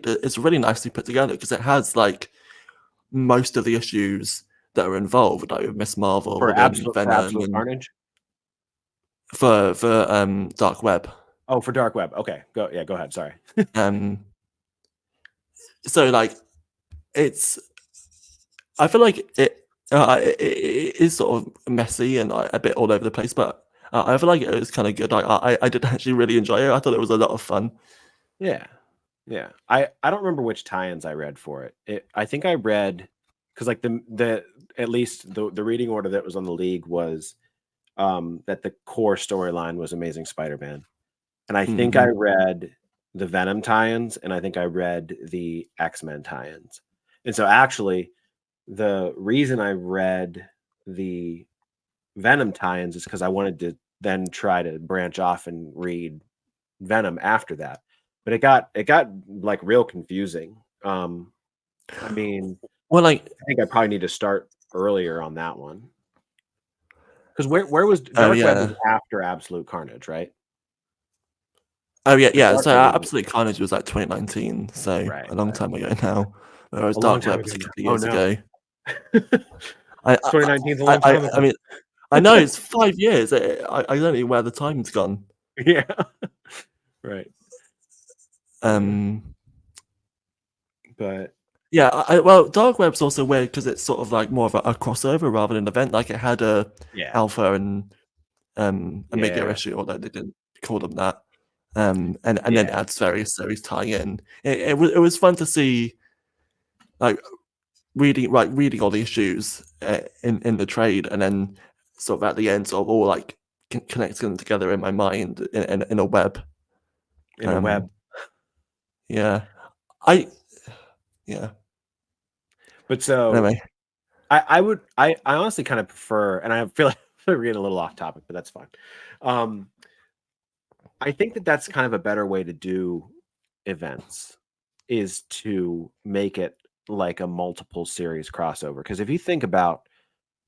it's really nicely put together, because it has like most of the issues that are involved, like with Miss Marvel for and Venom Absolute and Carnage. for Dark Web. Oh, for Dark Web. Okay, go ahead. Sorry. So like it's, I feel like it is sort of messy and like, a bit all over the place, but I feel like it was kind of good. I did actually really enjoy it. I thought it was a lot of fun. Yeah. I don't remember which tie-ins I read for it. I think I read, because like the at least the reading order that was on the League was that the core storyline was Amazing Spider-Man, and I think I read the Venom tie-ins, and I think I read the X-Men tie-ins. And so actually the reason I read the Venom tie-ins is because I wanted to then try to branch off and read Venom after that. But it got like real confusing. I mean, Well, like I think I probably need to start earlier on that one. Because where was Dark Web was after Absolute Carnage, right? Oh yeah. Dark So Web was Absolute Carnage was like 2019, so right, a long right. time ago now. Whereas A long Dark time Web was a ago. couple of years Oh, no. ago. I 2019 is a long time ago. I mean, I know it's 5 years. I don't know where the time's gone. Yeah. Right. But Yeah, well, Dark Web's also weird because it's sort of like more of a crossover rather than an event. Like it had a alpha and a mega issue, although they didn't call them that. And then adds various series tie in. It was fun to see, like reading all the issues in the trade, and then sort of at the end, sort of all like connecting them together in my mind in a web. In a web. Yeah, yeah. But so Anyway, I honestly kind of prefer, and I feel like we're getting a little off topic, but that's fine. I think that's kind of a better way to do events, is to make it like a multiple series crossover. Because if you think about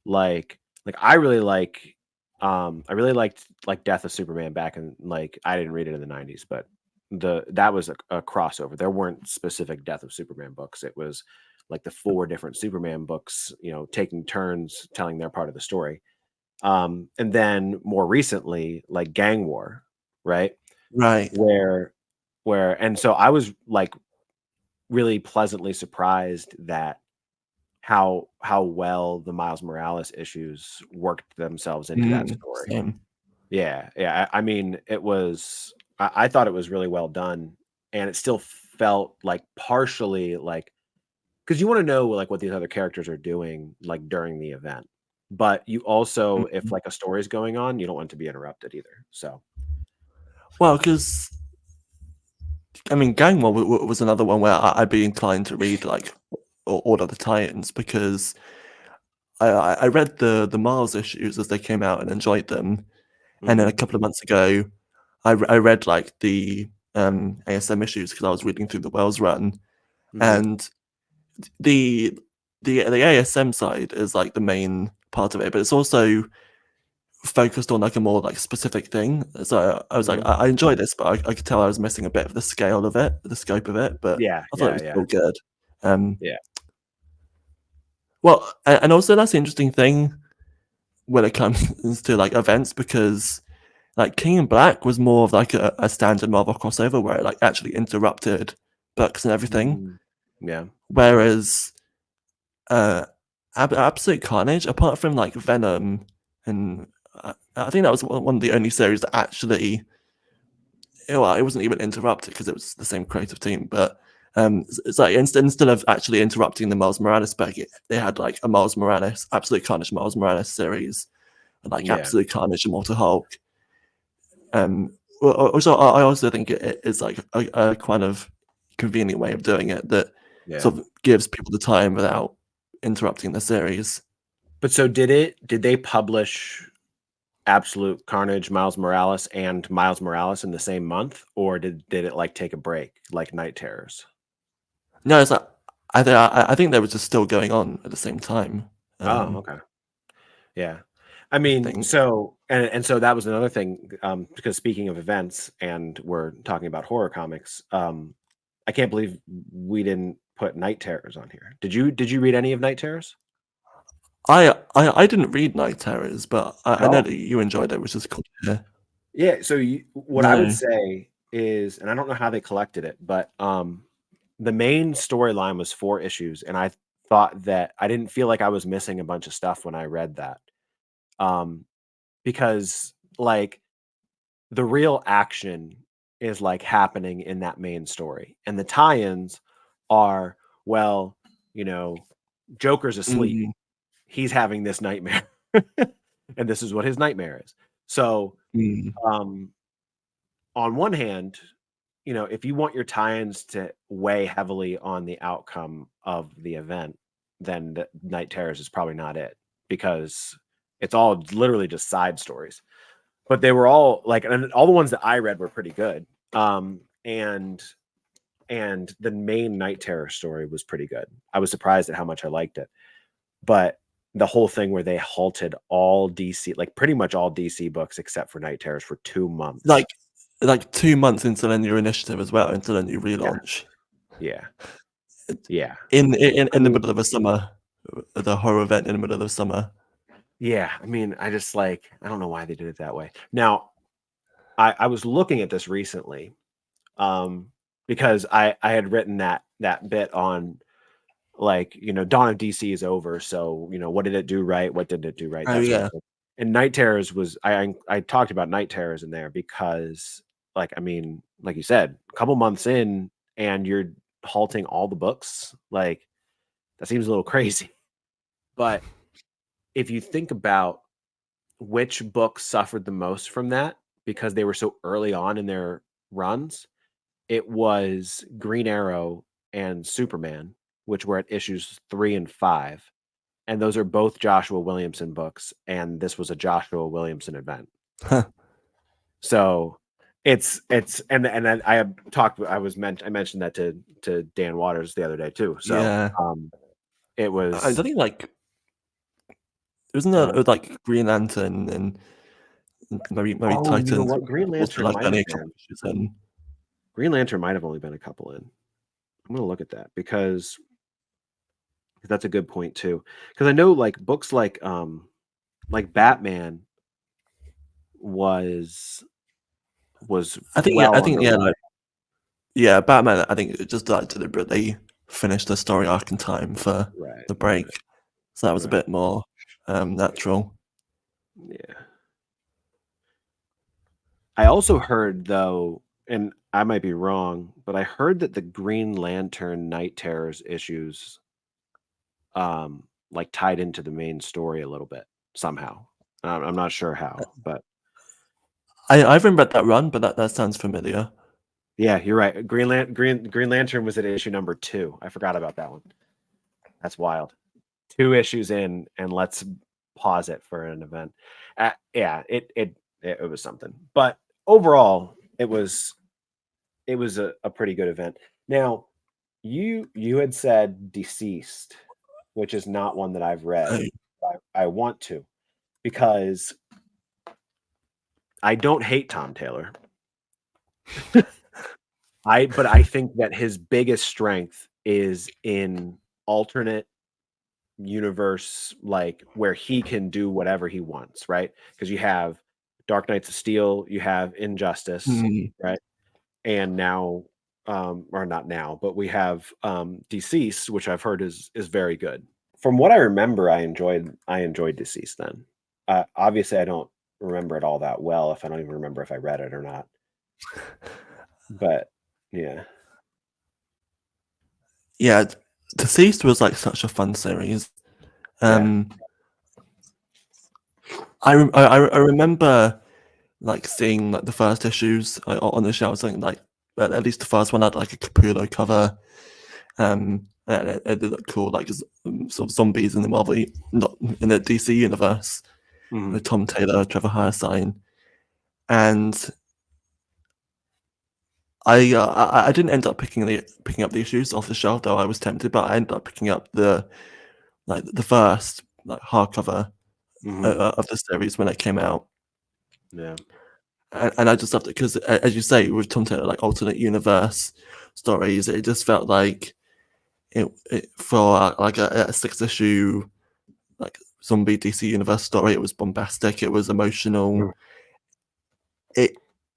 like I really like I really liked like Death of Superman back in like I didn't read it in the 90s, but that was a crossover. There weren't specific Death of Superman books. It was like the 4 different Superman books, taking turns telling their part of the story. And then more recently, like Gang War, right? Right. Where and so I was like really pleasantly surprised that how well the Miles Morales issues worked themselves into that story. Same. Yeah, yeah. I mean, I thought it was really well done, and it still felt like partially like because you want to know like what these other characters are doing like during the event, but you also if Mhm. like a story's going on, you don't want it to be interrupted either. So Well, because I mean, Gang War was another one where I'd be inclined to read like all of the tie-ins because I read the Miles issues as they came out and enjoyed them, and then a mhm, couple of months ago, I read like the ASM issues because I was reading through the Wells run, mhm, and the the ASM side is like the main part of it, but it's also focused on like a more like specific thing. So I was like, mhm. I enjoyed this, but I could tell I was missing a bit of the scale of it, the scope of it. But Yeah, I thought it yeah, was yeah, still good. Um, yeah. well, and also that's the interesting thing when it comes to like events because like King in Black was more of like a standard Marvel crossover where it like actually interrupted books and everything, Mm, yeah. whereas Absolute Carnage, apart from like Venom, and I think that was one of the only series that actually, well, it wasn't even interrupted because it was the same creative team. But it's like instead of actually interrupting the Miles Morales book, they had like a Miles Morales, Absolute Carnage Miles Morales series, and like Yeah. Absolute Carnage Immortal Hulk. Also, I also think it is like a kind of convenient way of doing it that Yeah. sort of gives people the time without interrupting the series. But so did they publish Absolute Carnage, Miles Morales, and Miles Morales in the same month, or did it like take a break like Night Terrors? No, it's like I think they were just still going on at the same time. Oh, okay. Yeah. I I mean, think. so and so that was another thing, because speaking of events and we're talking about horror comics, I can't believe we didn't put Night Terrors on here. Did you read any of Night Terrors? I didn't read Night Terrors, but I know Oh. that you enjoyed it, which is cool to hear. Yeah, so what I would No. say is, and I don't know how they collected it, but the main storyline was 4 issues, and I thought that I didn't feel like I was missing a bunch of stuff when I read that. Um, because like the real action is like happening in that main story, and the tie-ins are, well, you know, Joker's asleep. Mm, He's having this nightmare, and this is what his nightmare is. So, mm, um, on one hand, if you want your tie-ins to weigh heavily on the outcome of the event, then the Night Terrors is probably not it because it's all literally just side stories. But they were all like, and all the ones that I read were pretty good. And the main Night Terror story was pretty good. I was surprised at how much I liked it. But the whole thing where they halted all DC, like pretty much all DC books except for Night Terrors for 2 months. like 2 months into the new initiative as well, into the new Yeah, relaunch. yeah, It- yeah. in I the mean, middle of the summer, the horror event in the middle of the summer. yeah. I mean, I just like I don't know why they did it that way. Now, I was looking at this recently, um, because I had written that bit on like Dawn of DC is over, so what did it do right? What didn't it do right? Oh That sort of yeah. thing. And Night Terrors was I talked about Night Terrors in there because like I mean, like you said, a couple months in and you're halting all the books, like that seems a little crazy. But if you think about which books suffered the most from that because they were so early on in their runs, it was Green Arrow and Superman, which were at issues 3 and 5, and those are both Joshua Williamson books, and this was a Joshua Williamson event. So, it's and then I mentioned that to Dan Waters the other day too. So, Yeah. it I was don't think like wasn't uh there like Green Lantern and maybe Oh, you know Titans. what? Green Also, Lantern like might only have a couple been. of issues in. Green Lantern might have only been a couple in. I'm gonna look at that because that's a good point too. Because I know like books like Batman was I well think yeah, underway. like yeah, Batman. I think it just like deliberately finished the story arc in time for Right. the break, so that was a Right. bit more natural. Yeah. I also heard though, and I might be wrong, but I heard that the Green Lantern Night Terrors issues like tied into the main story a little bit somehow. I'm not sure how, but I haven't read that run, but that sounds familiar. yeah, you're right. Green Lantern was at issue number 2. I forgot about that one. That's wild. 2 issues in, and let's pause it for an event. Yeah, it was something. But overall, it was a pretty good event. Now, you had said Deceased, which is not one that I've read. I, I want to because I don't hate Tom Taylor. But I think that his biggest strength is in alternate universe, like where he can do whatever he wants, right? Because you have Dark Knights of Steel, you have Injustice, mm, right? And now, or not now, but we have Deceased, which I've heard is very good. From what I remember, I enjoyed Deceased then. Obviously, I don't remember it all that well if I don't even remember if I read it or not. But yeah, yeah, Deceased was like such a fun series. yeah. Um, I remember like seeing like the first issues on the shelves, and like at least the first one had like a Capullo cover. And it did look cool, like sort of zombies in the Marvel, not in the DC universe, Mhm. with Tom Taylor, Trevor Hairsine, and I didn't end up picking up the issues off the shelf, though I was tempted, but I ended up picking up the first like hardcover Mhm. of the series when it came out, Yeah. and I just loved it because, as you say, with Tom Taylor, like alternate universe stories, it just felt like it for like a 6 issue like zombie DC universe story. It was bombastic. It was emotional. Mm.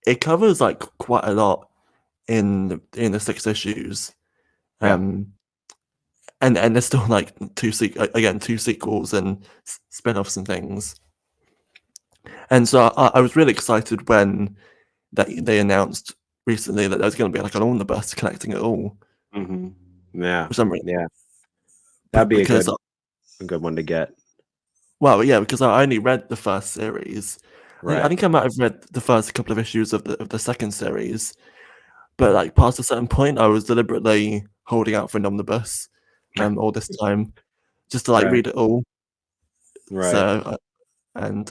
It covers like quite a lot in the 6 issues. Yeah. Um, and there's still like two sequels and spin-offs and things. And so I was really excited when they announced recently that there's going to be like an omnibus connecting it all. Mhm. Yeah. For some reason, Yeah. That'd be a because good one to get. well, yeah, because I only read the first series. I Right. think I might have read the first couple of issues of the second series, but like past a certain point, I was deliberately holding out for an omnibus, all this time, just to like Right. read it all. Right. So and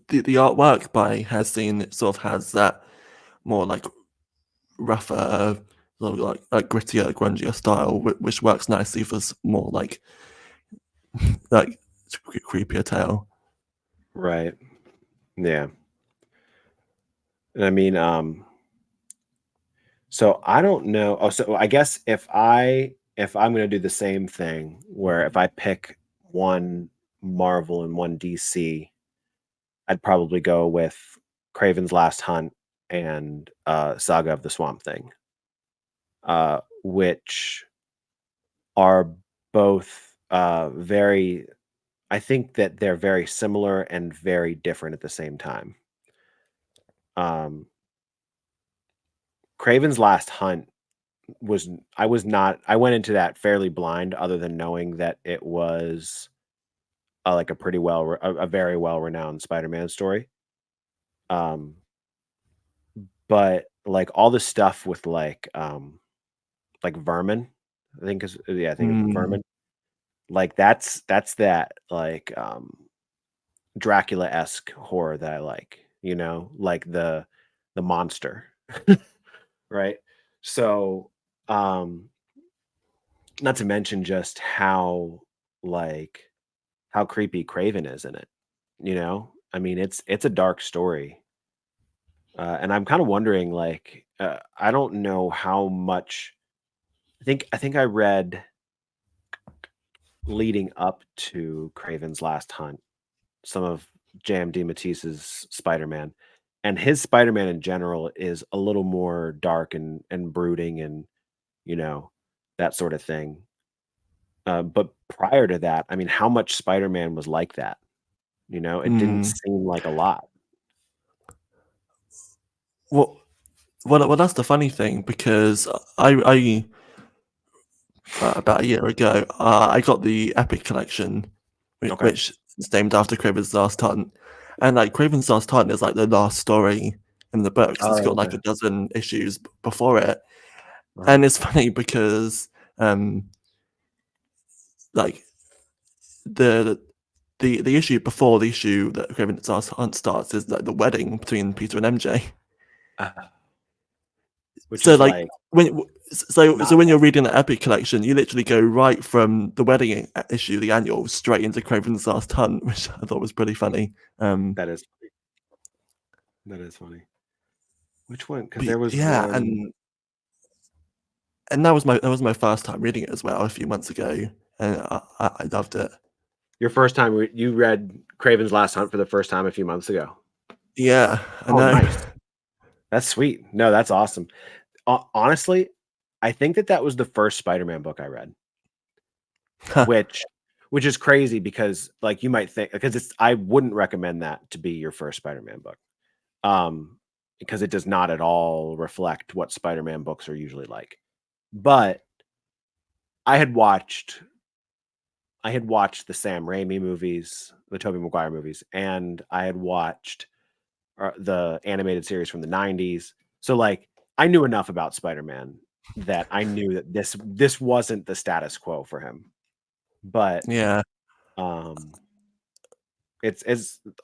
the artwork by Hassin, it sort of has that more like rougher, sort of like grittier, grungier style, which works nicely for more like creepier tale. Right. Yeah. And I mean, so I don't know. Oh, so I guess if I'm gonna do the same thing, where if I pick one Marvel and one DC, I'd probably go with Craven's Last Hunt and Saga of the Swamp Thing, which are both very. I think that they're very similar and very different at the same time. Um, Craven's Last Hunt was I was not I went into that fairly blind, other than knowing that it was like a pretty a very well renowned Spider-Man story. Um, but like all the stuff with like Vermin, I think it's Mm, Vermin. Like that's that like Dracula-esque horror that I like, like the monster, right? So, um not to mention just like how creepy Craven is in it. you know? I mean, it's a dark story. And I'm kind of wondering, like, I don't know how much. I think I read leading up to Craven's Last Hunt some of JMD Matisse's Spider-Man, and his Spider-Man in general is a little more dark and brooding and you know that sort of thing. But prior to that, I mean, how much Spider-Man was like that? It didn't Mm. seem like a lot. Well, well, that's the funny thing because I about a year ago, I got the Epic Collection, Okay. which is named after Craven's Last Hunt, and like Craven's Last Hunt is like the last story in the books. It's Oh, got like okay. a dozen issues before it, Uh-huh. and it's funny because um like the the issue before the issue that Craven's Last Hunt starts is like the wedding between Peter and MJ. Uh, which So is like like so not when that. you're reading the Epic Collection, you literally go right from the wedding issue, the annual, straight into Craven's Last Hunt, which I thought was pretty funny. That is that is funny. Which one? Because But there was yeah, one. and that was my first time reading it as well a few months ago, and I loved it. Your first time you read Craven's Last Hunt for the first time a few months ago. Yeah, I Oh, know. nice. That's sweet. No, that's awesome. Honestly, I think that was the first Spider-Man book I read, which which is crazy because like you might think because I wouldn't recommend that to be your first Spider-Man book. Um because it does not at all reflect what Spider-Man books are usually like. But I had watched I had watched the Sam Raimi movies, the Tobey Maguire movies, and I had watched the animated series from the 90s. So like I knew enough about Spider-Man that I knew that this wasn't the status quo for him. But Yeah, um it's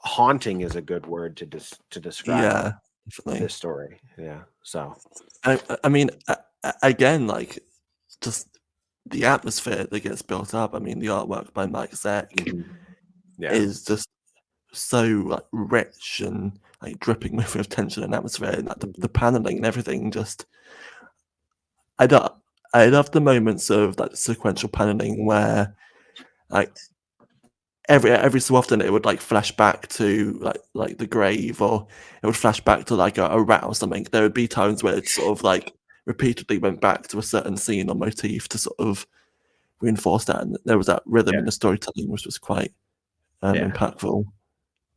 haunting is a good word to describe yeah, definitely. this story. Yeah. So I mean, again, like just the atmosphere that gets built up. I mean, the artwork by Mike Zeck mhm. Yeah. is just so like rich and like dripping with tension and atmosphere, and like the Mhm. paneling and everything. Just I don't. I love the moments of like sequential paneling where like every so often it would like flash back to like the grave, or it would flash back to like a rat or something. There would be times where it sort of like repeatedly went back to a certain scene or motif to sort of reinforce that, and there was that rhythm Yeah. in the storytelling which was quite Yeah. impactful.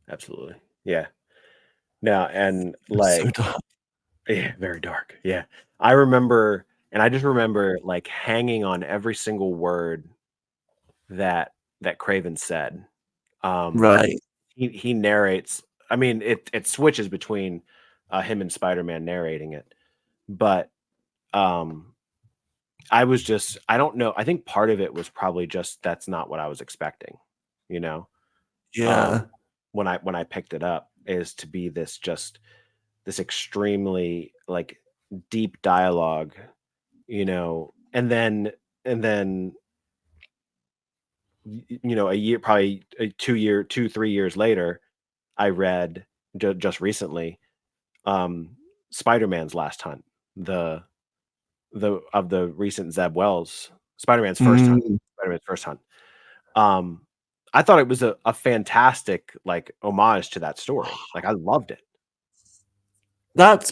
Absolutely. Yeah. No, and It's so like dark. yeah, very dark. Yeah. I remember and I just remember like hanging on every single word that Craven said. Um Right. he narrates. I mean, it switches between him and Spider-Man narrating it, but um I don't know. I think part of it was probably just that's not what I was expecting, you know. Yeah. Um when I picked it up is to be this extremely like deep dialogue, and then a year, probably a 2 3 years later, I read just recently um Spider-Man's Last Hunt, the of the recent Zeb Wells Spider-Man's first hunt, Mm, Spider-Man's first hunt. Um I thought it was a fantastic like homage to that story. Like I loved it. that's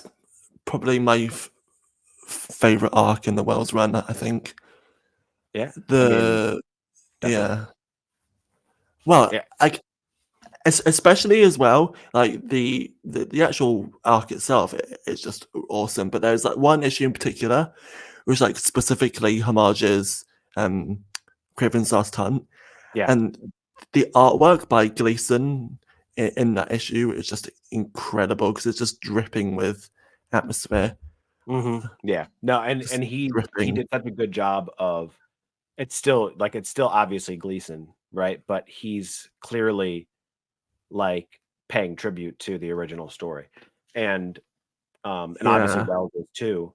probably my favorite arc in the Wells run. I think Yeah. I mean, the definitely. yeah. Well, Yeah. especially as well, like the actual arc itself is just awesome. But there's like one issue in particular, which like specifically homages um Craven's Last Hunt, Yeah. and the artwork by Gleason in that issue is just incredible because it's just dripping with atmosphere, Yeah. No, just and he dripping. did such a good job of it's still obviously Gleason, right? But he's clearly like paying tribute to the original story. And obviously Yeah, Wells is too.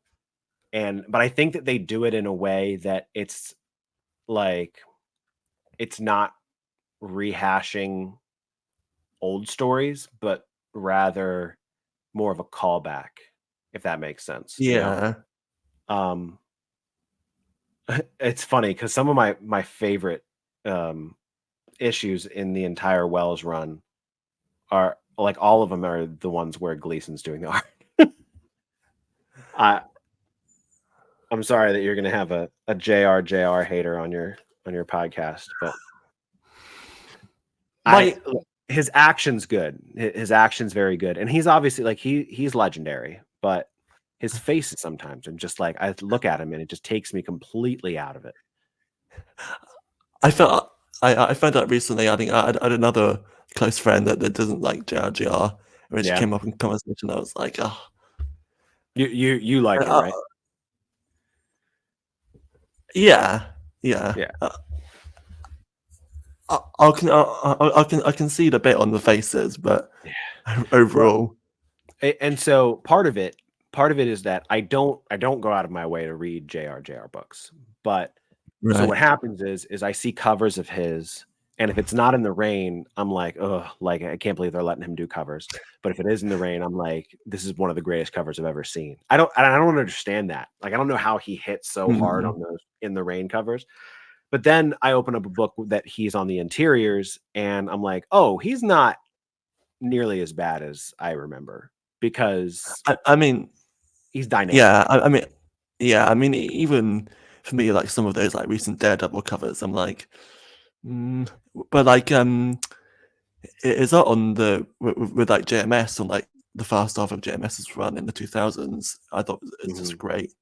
But I think that they do it in a way that like it's not rehashing old stories, but rather more of a callback, if that makes sense. Yeah. Um, it's funny because some of my favorite um, issues in the entire Wells run are like all of them are the ones where Gleason's doing the art. I I'm sorry that you're gonna have a JR hater on your podcast, but My his action's good. His action's very good, and he's obviously like he's legendary, but his face sometimes I'm just like I look at him and it just takes me completely out of it. I felt I found out recently. I think I had another close friend that doesn't like JRJR, which Yeah, came up in conversation. I was like, oh, you like him, right? yeah, yeah. Yeah. I can see the bit on the faces, but overall, And so part of it is that I don't go out of my way to read JR books. But so what right. happens is I see covers of his, and if it's not in the rain, I'm like, oh, like I can't believe they're letting him do covers. But if it is in the rain, I'm like, this is one of the greatest covers I've ever seen. I don't understand that. Like I don't know how he hits so hard on those in the rain covers. But then I open up a book that he's on the interiors, and I'm like, oh, he's not nearly as bad as I remember because I mean, he's dynamic. yeah. I mean, yeah. I mean, even for me, like some of those like recent Daredevil covers, I'm like, but like, is that on the with like JMS on like the first half of JMS's run in the 2000s? I thought it's just great.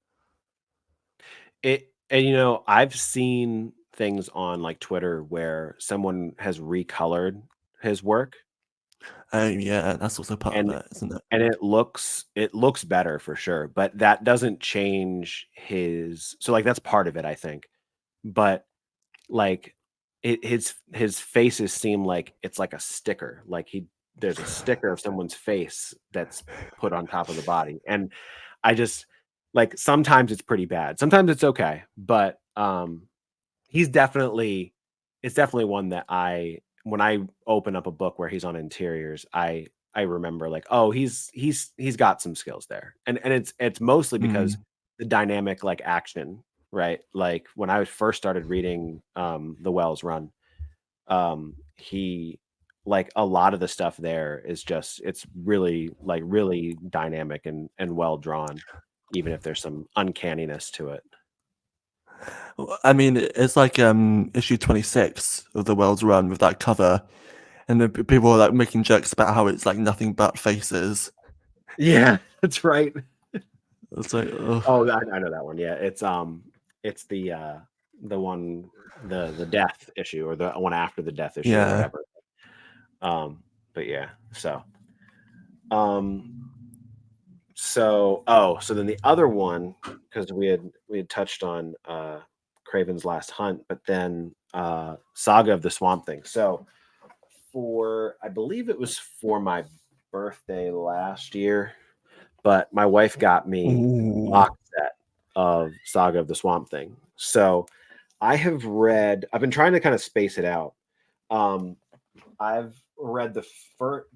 And I've seen things on like Twitter where someone has recolored his work, Yeah, that's also part of and it, isn't it? it looks better for sure, but that doesn't change his. So like that's part of it, I think. But like his faces seem like it's like a sticker, like there's a sticker of someone's face that's put on top of the body, and I just like sometimes it's pretty bad, sometimes it's okay, but he's definitely it's definitely one that when I open up a book where he's on interiors, I remember like, oh, he's got some skills there, and it's mostly because the dynamic like action, right? Like when I first started reading the Wells run, he like a lot of the stuff there is just it's really dynamic and well drawn, even if there's some uncanniness to it. I mean, it's like issue 26 of the World's Run with that cover, and then people are like making jokes about how it's like nothing but faces. Yeah, that's right. It's like, ugh. Oh, I know that one. Yeah, it's the one the death issue, or the one after the death issue or Yeah. whatever. But yeah, um, so then the other one, because we had touched on Craven's Last Hunt, but then Saga of the Swamp Thing. So I believe it was for my birthday last year, but my wife got me Ooh. box set of Saga of the Swamp Thing. So I've been trying to kind of space it out. I've read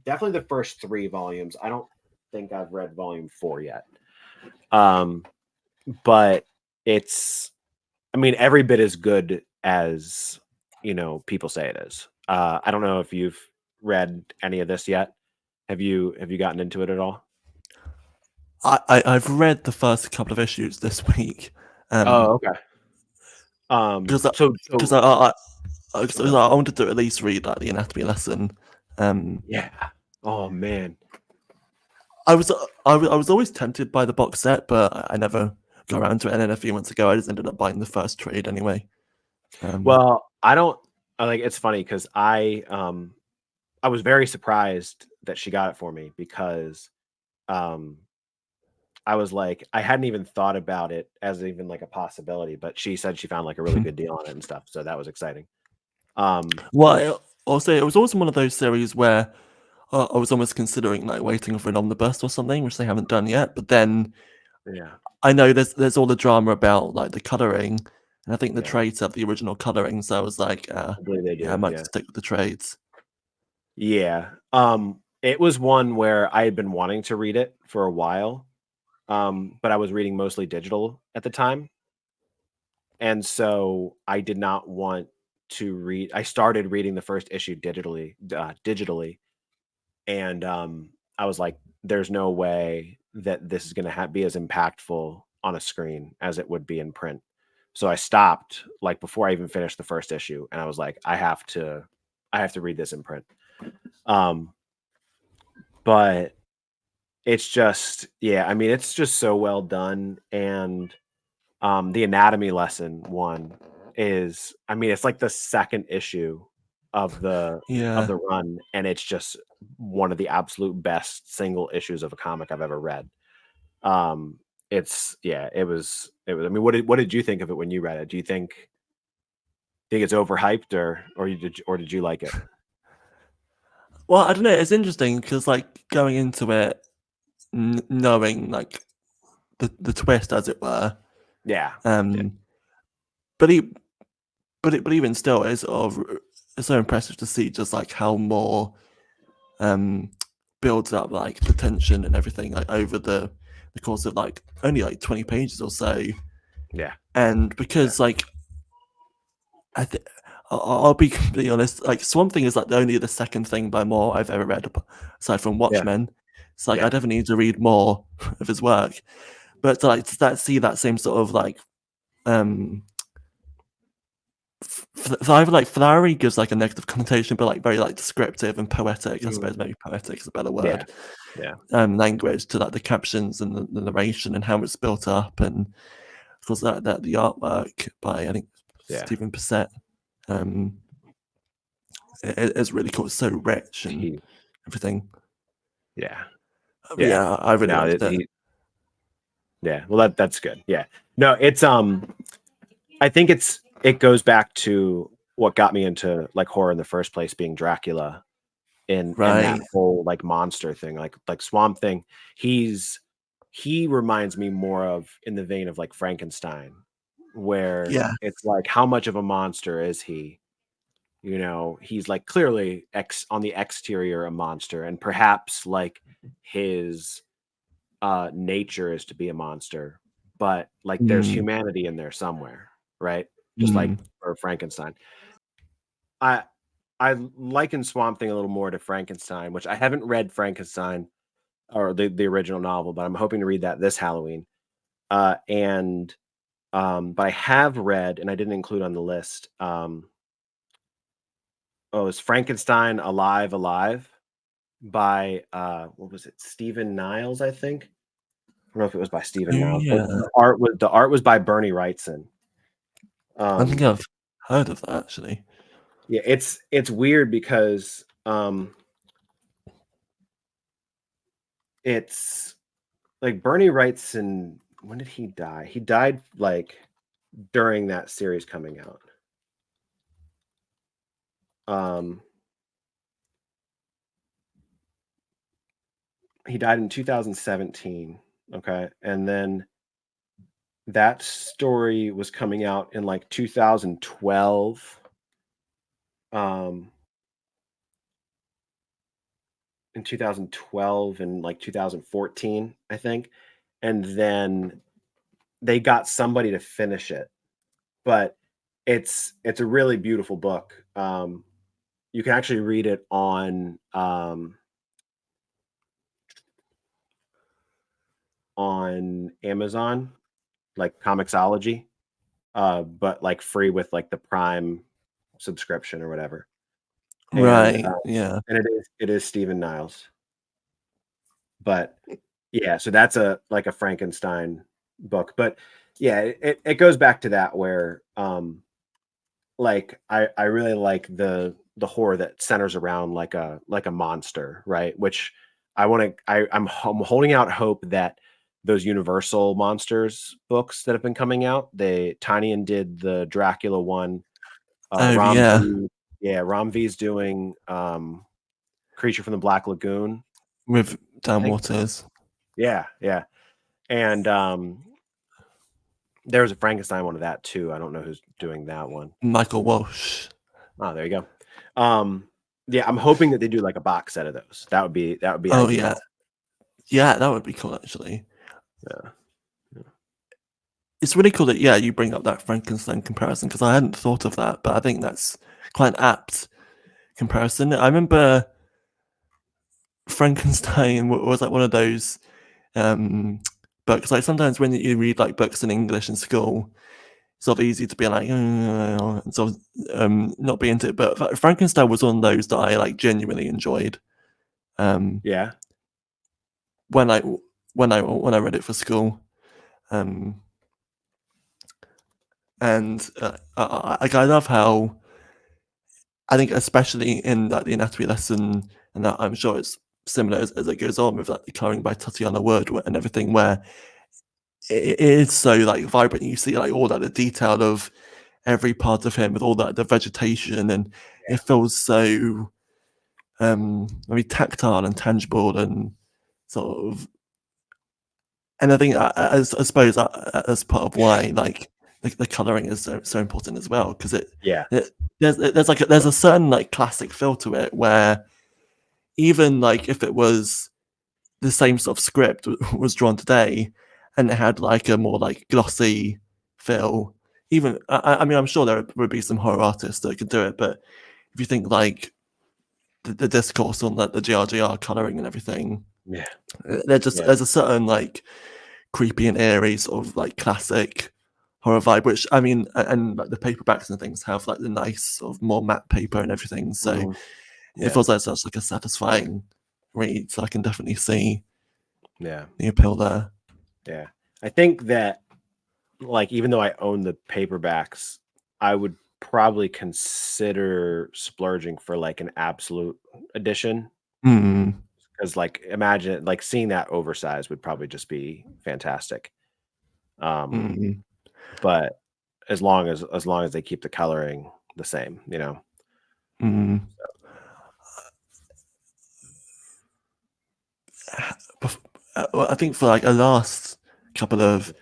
definitely the first 3 volumes. I don't think I've read volume 4 yet. But I mean, every bit as good as, people say it is. I don't know if you've read any of this yet. Have you gotten into it at all? I've read the first couple of issues this week. Oh, okay. Because I wanted to at least read like the anatomy lesson. Yeah. Oh man. I was always tempted by the box set, but I never got around to it. And then a few months ago, I just ended up buying the first trade anyway. Well, it's funny because I was very surprised that she got it for me because I was like, I hadn't even thought about it as even like a possibility, but she said she found like a really good deal on it and stuff. So that was exciting. Well, also it was also one of those series where I was almost considering like waiting for an omnibus or something, which they haven't done yet. But then, yeah, I know there's all the drama about like the coloring, and I think the Yeah. trades have the original coloring. So I was like, I believe they do. yeah, I might Yeah. stick with the trades. Yeah. It was one where I had been wanting to read it for a while, but I was reading mostly digital at the time. And so I did not want to read. I started reading the first issue digitally, and I was like, "There's no way that this is going to be as impactful on a screen as it would be in print." So I stopped like before I even finished the first issue, and I was like, I have to read this in print." Um, but it's just, yeah, I mean, it's just so well done, and the anatomy lesson one is, I mean, it's like the second issue of Yeah. the run, and it's just one of the absolute best single issues of a comic I've ever read. It's yeah, it was. I mean, what did you think of it when you read it? Do you think it's overhyped, or did you like it? Well, I don't know. It's interesting because like going into it, knowing like the twist, as it were. Yeah, yeah, Um, but he, but even still, it's so impressive to see just like how more builds up like the tension and everything like over the course of like only like 20 pages or so. yeah, And because like I think I'll be completely honest, like Swamp Thing is like only the second thing by Moore I've ever read aside from yeah, Watchmen. It's like I yeah. definitely need to read more of his work. But to like see that same sort of like um either like flowery gives like a negative connotation, but like very like descriptive and poetic. I suppose Mhm. maybe poetic is a better Yeah, word. yeah, Language to like the captions and the narration and how it's built up, and of course that the artwork by I think yeah. Stephen Bissett is really cool. It's so rich and He, everything. yeah, But yeah. yeah, I really No, liked it. yeah. Well, that's good. Yeah. No, it's I think it goes back to what got me into like horror in the first place, being Dracula, and that Right. whole like monster thing, like Swamp Thing. He reminds me more of in the vein of like Frankenstein, where Yeah. it's like how much of a monster is he? He's like clearly on the exterior a monster, and perhaps like his nature is to be a monster, but like there's Mm, humanity in there somewhere, right? Just like mm. for Frankenstein. I I liken Swamp Thing a little more to Frankenstein, which I haven't read Frankenstein or the original novel, but I'm hoping to read that this Halloween. And but I have read, and I didn't include on the list. It's Frankenstein Alive Alive by what was it? Stephen Niles, I think. I don't know if it was by Oh, Stephen Niles, but yeah. the art was by Bernie Wrightson. I think Um, I've heard of that actually. yeah, it's weird because it's like Bernie Wrightson. When did he die? He died like during that series coming out. Um, he died in 2017. Okay, and then that story was coming out in like 2012. Um, in 2012 and like 2014, I think. And then they got somebody to finish it. But it's a really beautiful book. You can actually read it on Amazon, like Comixology, but like free with like the Prime subscription or whatever. And Right. Yeah. it is Stephen Niles. But yeah, so that's a Frankenstein book. But yeah, it goes back to that where like I really like the horror that centers around like a monster, right? Which I'm holding out hope that those Universal Monsters books that have been coming out, Tinian did the Dracula one, Oh Rom yeah. V, yeah, Rom V's doing Creature from the Black Lagoon, With I Dan think. Waters, Yeah, yeah. And there's a Frankenstein one of that too. I don't know who's doing that one. Michael Walsh. Oh, there you go. Um, Yeah, I'm hoping that they do like a box set of those. That would be Oh ideal. yeah, that would be cool actually. Yeah. It's really cool that you bring up that Frankenstein comparison because I hadn't thought of that, but I think that's quite an apt comparison. I remember Frankenstein was like one of those books. Like sometimes when you read like books in English in school, it's sort of easy to be like, and sort of not be into it. But Frankenstein was one of those that I like genuinely enjoyed. Yeah. When I read it for school, and I love how I think especially in like the anatomy lesson, and that I'm sure it's similar as it goes on with like the colouring by Tatiana Wood and everything, where it is so like vibrant. You see like all that the detail of every part of him with all that the vegetation, and it feels so maybe tactile and tangible and sort of. And I think I suppose that's part of why like the colouring is so important as well because there's a certain like classic feel to it where even like if it was the same sort of script was drawn today and it had like a more like glossy feel, even I mean I'm sure there would be some horror artists that could do it, but if you think like the discourse on like the GRGR colouring and everything, Yeah. there's a certain like creepy and eerie sort of like classic horror vibe, which I mean, and like the paperbacks and things have like the nice sort of more matte paper and everything, so it feels like such like a satisfying read. So I can definitely see Yeah. the appeal there. Yeah. I think that like even though I own the paperbacks, I would probably consider splurging for like an absolute edition Mm, because like imagine like seeing that oversized would probably just be fantastic. mm, But as long as they keep the coloring the same, mm. Well, I think for like a last couple of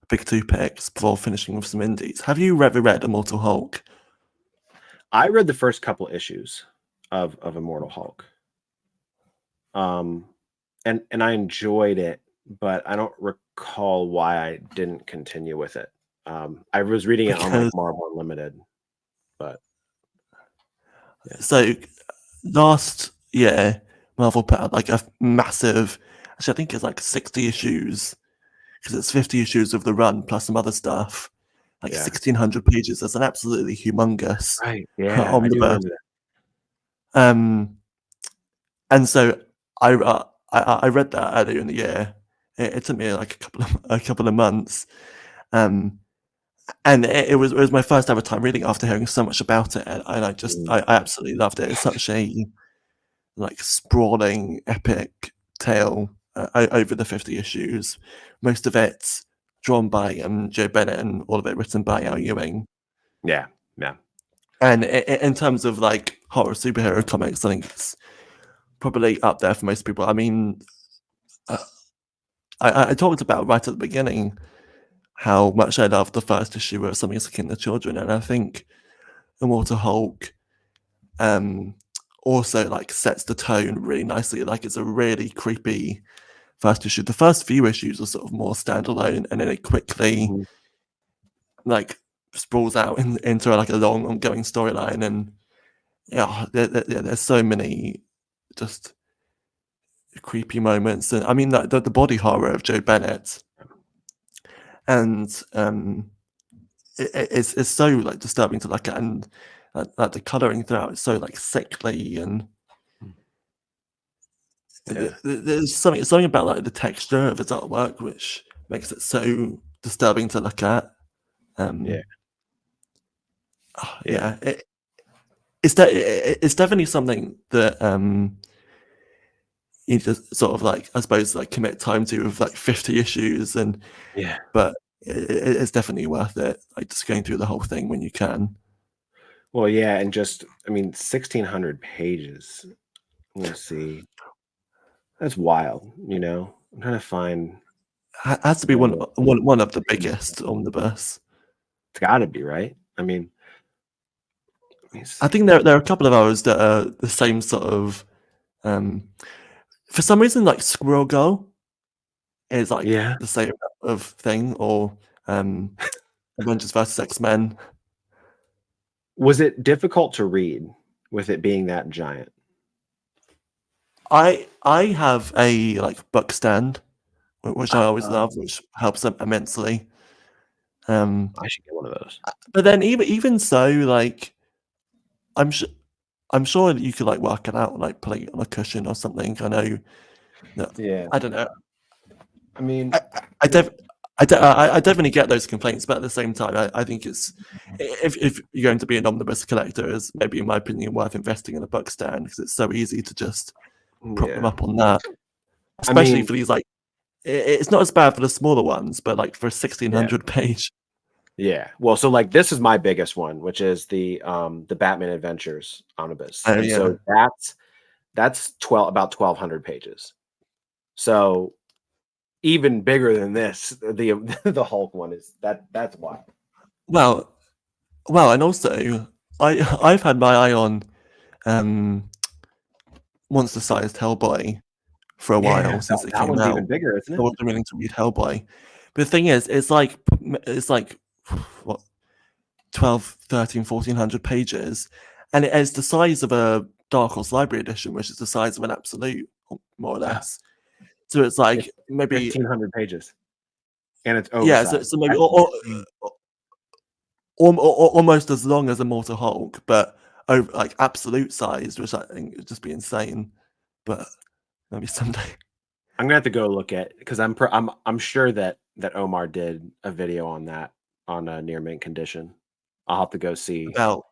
big two picks before finishing with some indies, have you ever read Immortal Hulk? I read the first couple issues of Immortal Hulk. And I enjoyed it, but I don't recall why I didn't continue with it. I was reading it on like Because Marvel Unlimited, but yeah. so last year Marvel put out like a massive, actually I think it's like 60 issues because it's 50 issues of the run plus some other stuff, like Yeah. 1,600 pages. That's an absolutely humongous Right. Yeah, I do omnibus. remember that. And so I read that earlier in the year. It took me like a couple of months, and it was my first ever time reading after hearing so much about it, and I absolutely loved it. It's such a like sprawling epic tale over the 50 issues. Most of it drawn by Joe Bennett and all of it written by Al Ewing. Yeah. Yeah. And in terms of like horror superhero comics, I think it's probably up there for most people. I mean, I talked about right at the beginning how much I loved the first issue of Something's Akin to Children, and I think Immortal Hulk also like sets the tone really nicely. Like it's a really creepy first issue. The first few issues are sort of more standalone, and then it quickly like sprawls out into like a long ongoing storyline. And there's so many just creepy moments, and I mean the body horror of Joe Bennett, and it's so like disturbing to look at, and like the coloring throughout is so like sickly, and there's something about like the texture of his artwork which makes it so disturbing to look at. Yeah. Yeah, it's definitely something that you just sort of like I suppose like commit time to with like 50 issues, and Yeah. but it's definitely worth it. Like just going through the whole thing when you can. Well, yeah, and just I mean, 1,600 pages. Let's see. That's wild. I'm trying to find. Has to be one of the biggest omnibus. It's got to be right. I mean, I think there are a couple of others that are the same sort of. For some reason, like Squirrel Girl is like Yeah. the same of thing, or Avengers vs X-Men. Was it difficult to read with it being that giant? I have a like book stand, which I always love, which helps immensely. I should get one of those. But then even so, like I'm sure that you could like work it out, like put it on a cushion or something. I know. Yeah. I don't know. I mean, I definitely get those complaints, but at the same time, I think it's if you're going to be an omnibus collector, is maybe in my opinion worth investing in a book stand because it's so easy to just prop them up on that. Especially for these like, it's not as bad for the smaller ones, but like for a 1600 page. Yeah. Well, so like this is my biggest one, which is the Batman Adventures omnibus. Oh, And yeah. so that's about 1200 pages. So even bigger than this, the Hulk one is that's wild. Well, and also I've had my eye on monster-sized Hellboy for a while since it that came one's out. even bigger, isn't I it? wasn't willing to read Hellboy. But the thing is, it's like what 12, 13, 1400 pages, and it is the size of a Dark Horse Library edition, which is the size of an Absolute, more or less. So it's like maybe 1500 pages, and it's yeah, oversized. so maybe almost as long as a Mortal Hulk, but like absolute size, which I think would just be insane. But maybe someday. I'm gonna have to go look at because I'm sure that Omar did a video on that on a near mint condition. I'll have to go see About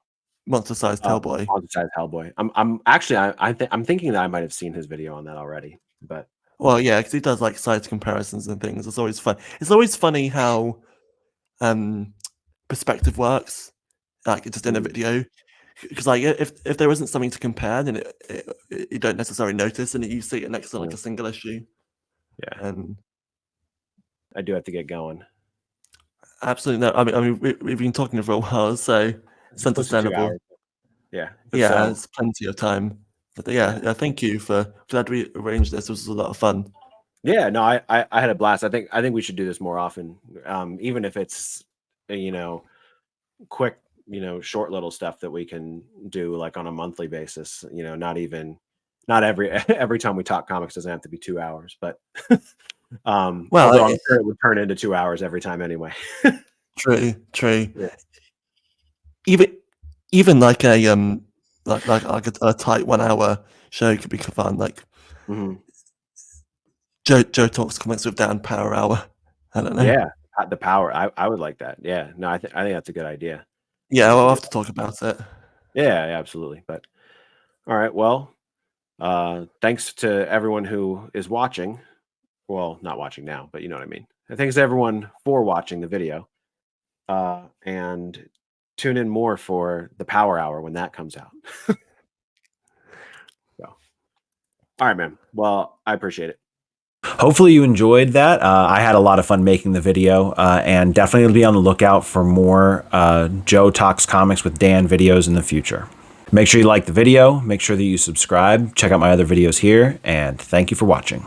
monster-sized Hellboy. Monster-sized Hellboy. I'm actually I'm thinking that I might have seen his video on that already, but Well, yeah, because he does like size comparisons and things. It's always fun. It's always funny how perspective works, like just in a video. Because like if there isn't something to compare, then you don't necessarily notice, and you see it next to like a single issue. Yeah, and I do have to get going. Absolutely no. I mean, we've been talking for a while, so it's Close to 2 understandable. hours. Yeah, Yeah, it's plenty of time. But yeah, thank you for glad we arranged this. This was a lot of fun. Yeah, no, I had a blast. I think we should do this more often, even if it's quick, short little stuff that we can do like on a monthly basis. Not every time we talk comics doesn't have to be 2 hours, but Well, although I'm sure it would turn into 2 hours every time anyway. True. Yeah. Even like a a tight 1 hour show could be fun. Like Joe talks comics with Dan Power Hour. I don't know. Yeah, the power. I would like that. Yeah, no, I think that's a good idea. Yeah, we'll have to talk about it. Yeah, absolutely. But all right, well, thanks to everyone who is watching. Well, not watching now, but you know what I mean. Thanks to everyone for watching the video. And tune in more for the Power Hour when that comes out. So, all right, man. Well, I appreciate it. Hopefully you enjoyed that. I had a lot of fun making the video, and definitely be on the lookout for more Joe Talks Comics with Dan videos in the future. Make sure you like the video, make sure that you subscribe, check out my other videos here, and thank you for watching.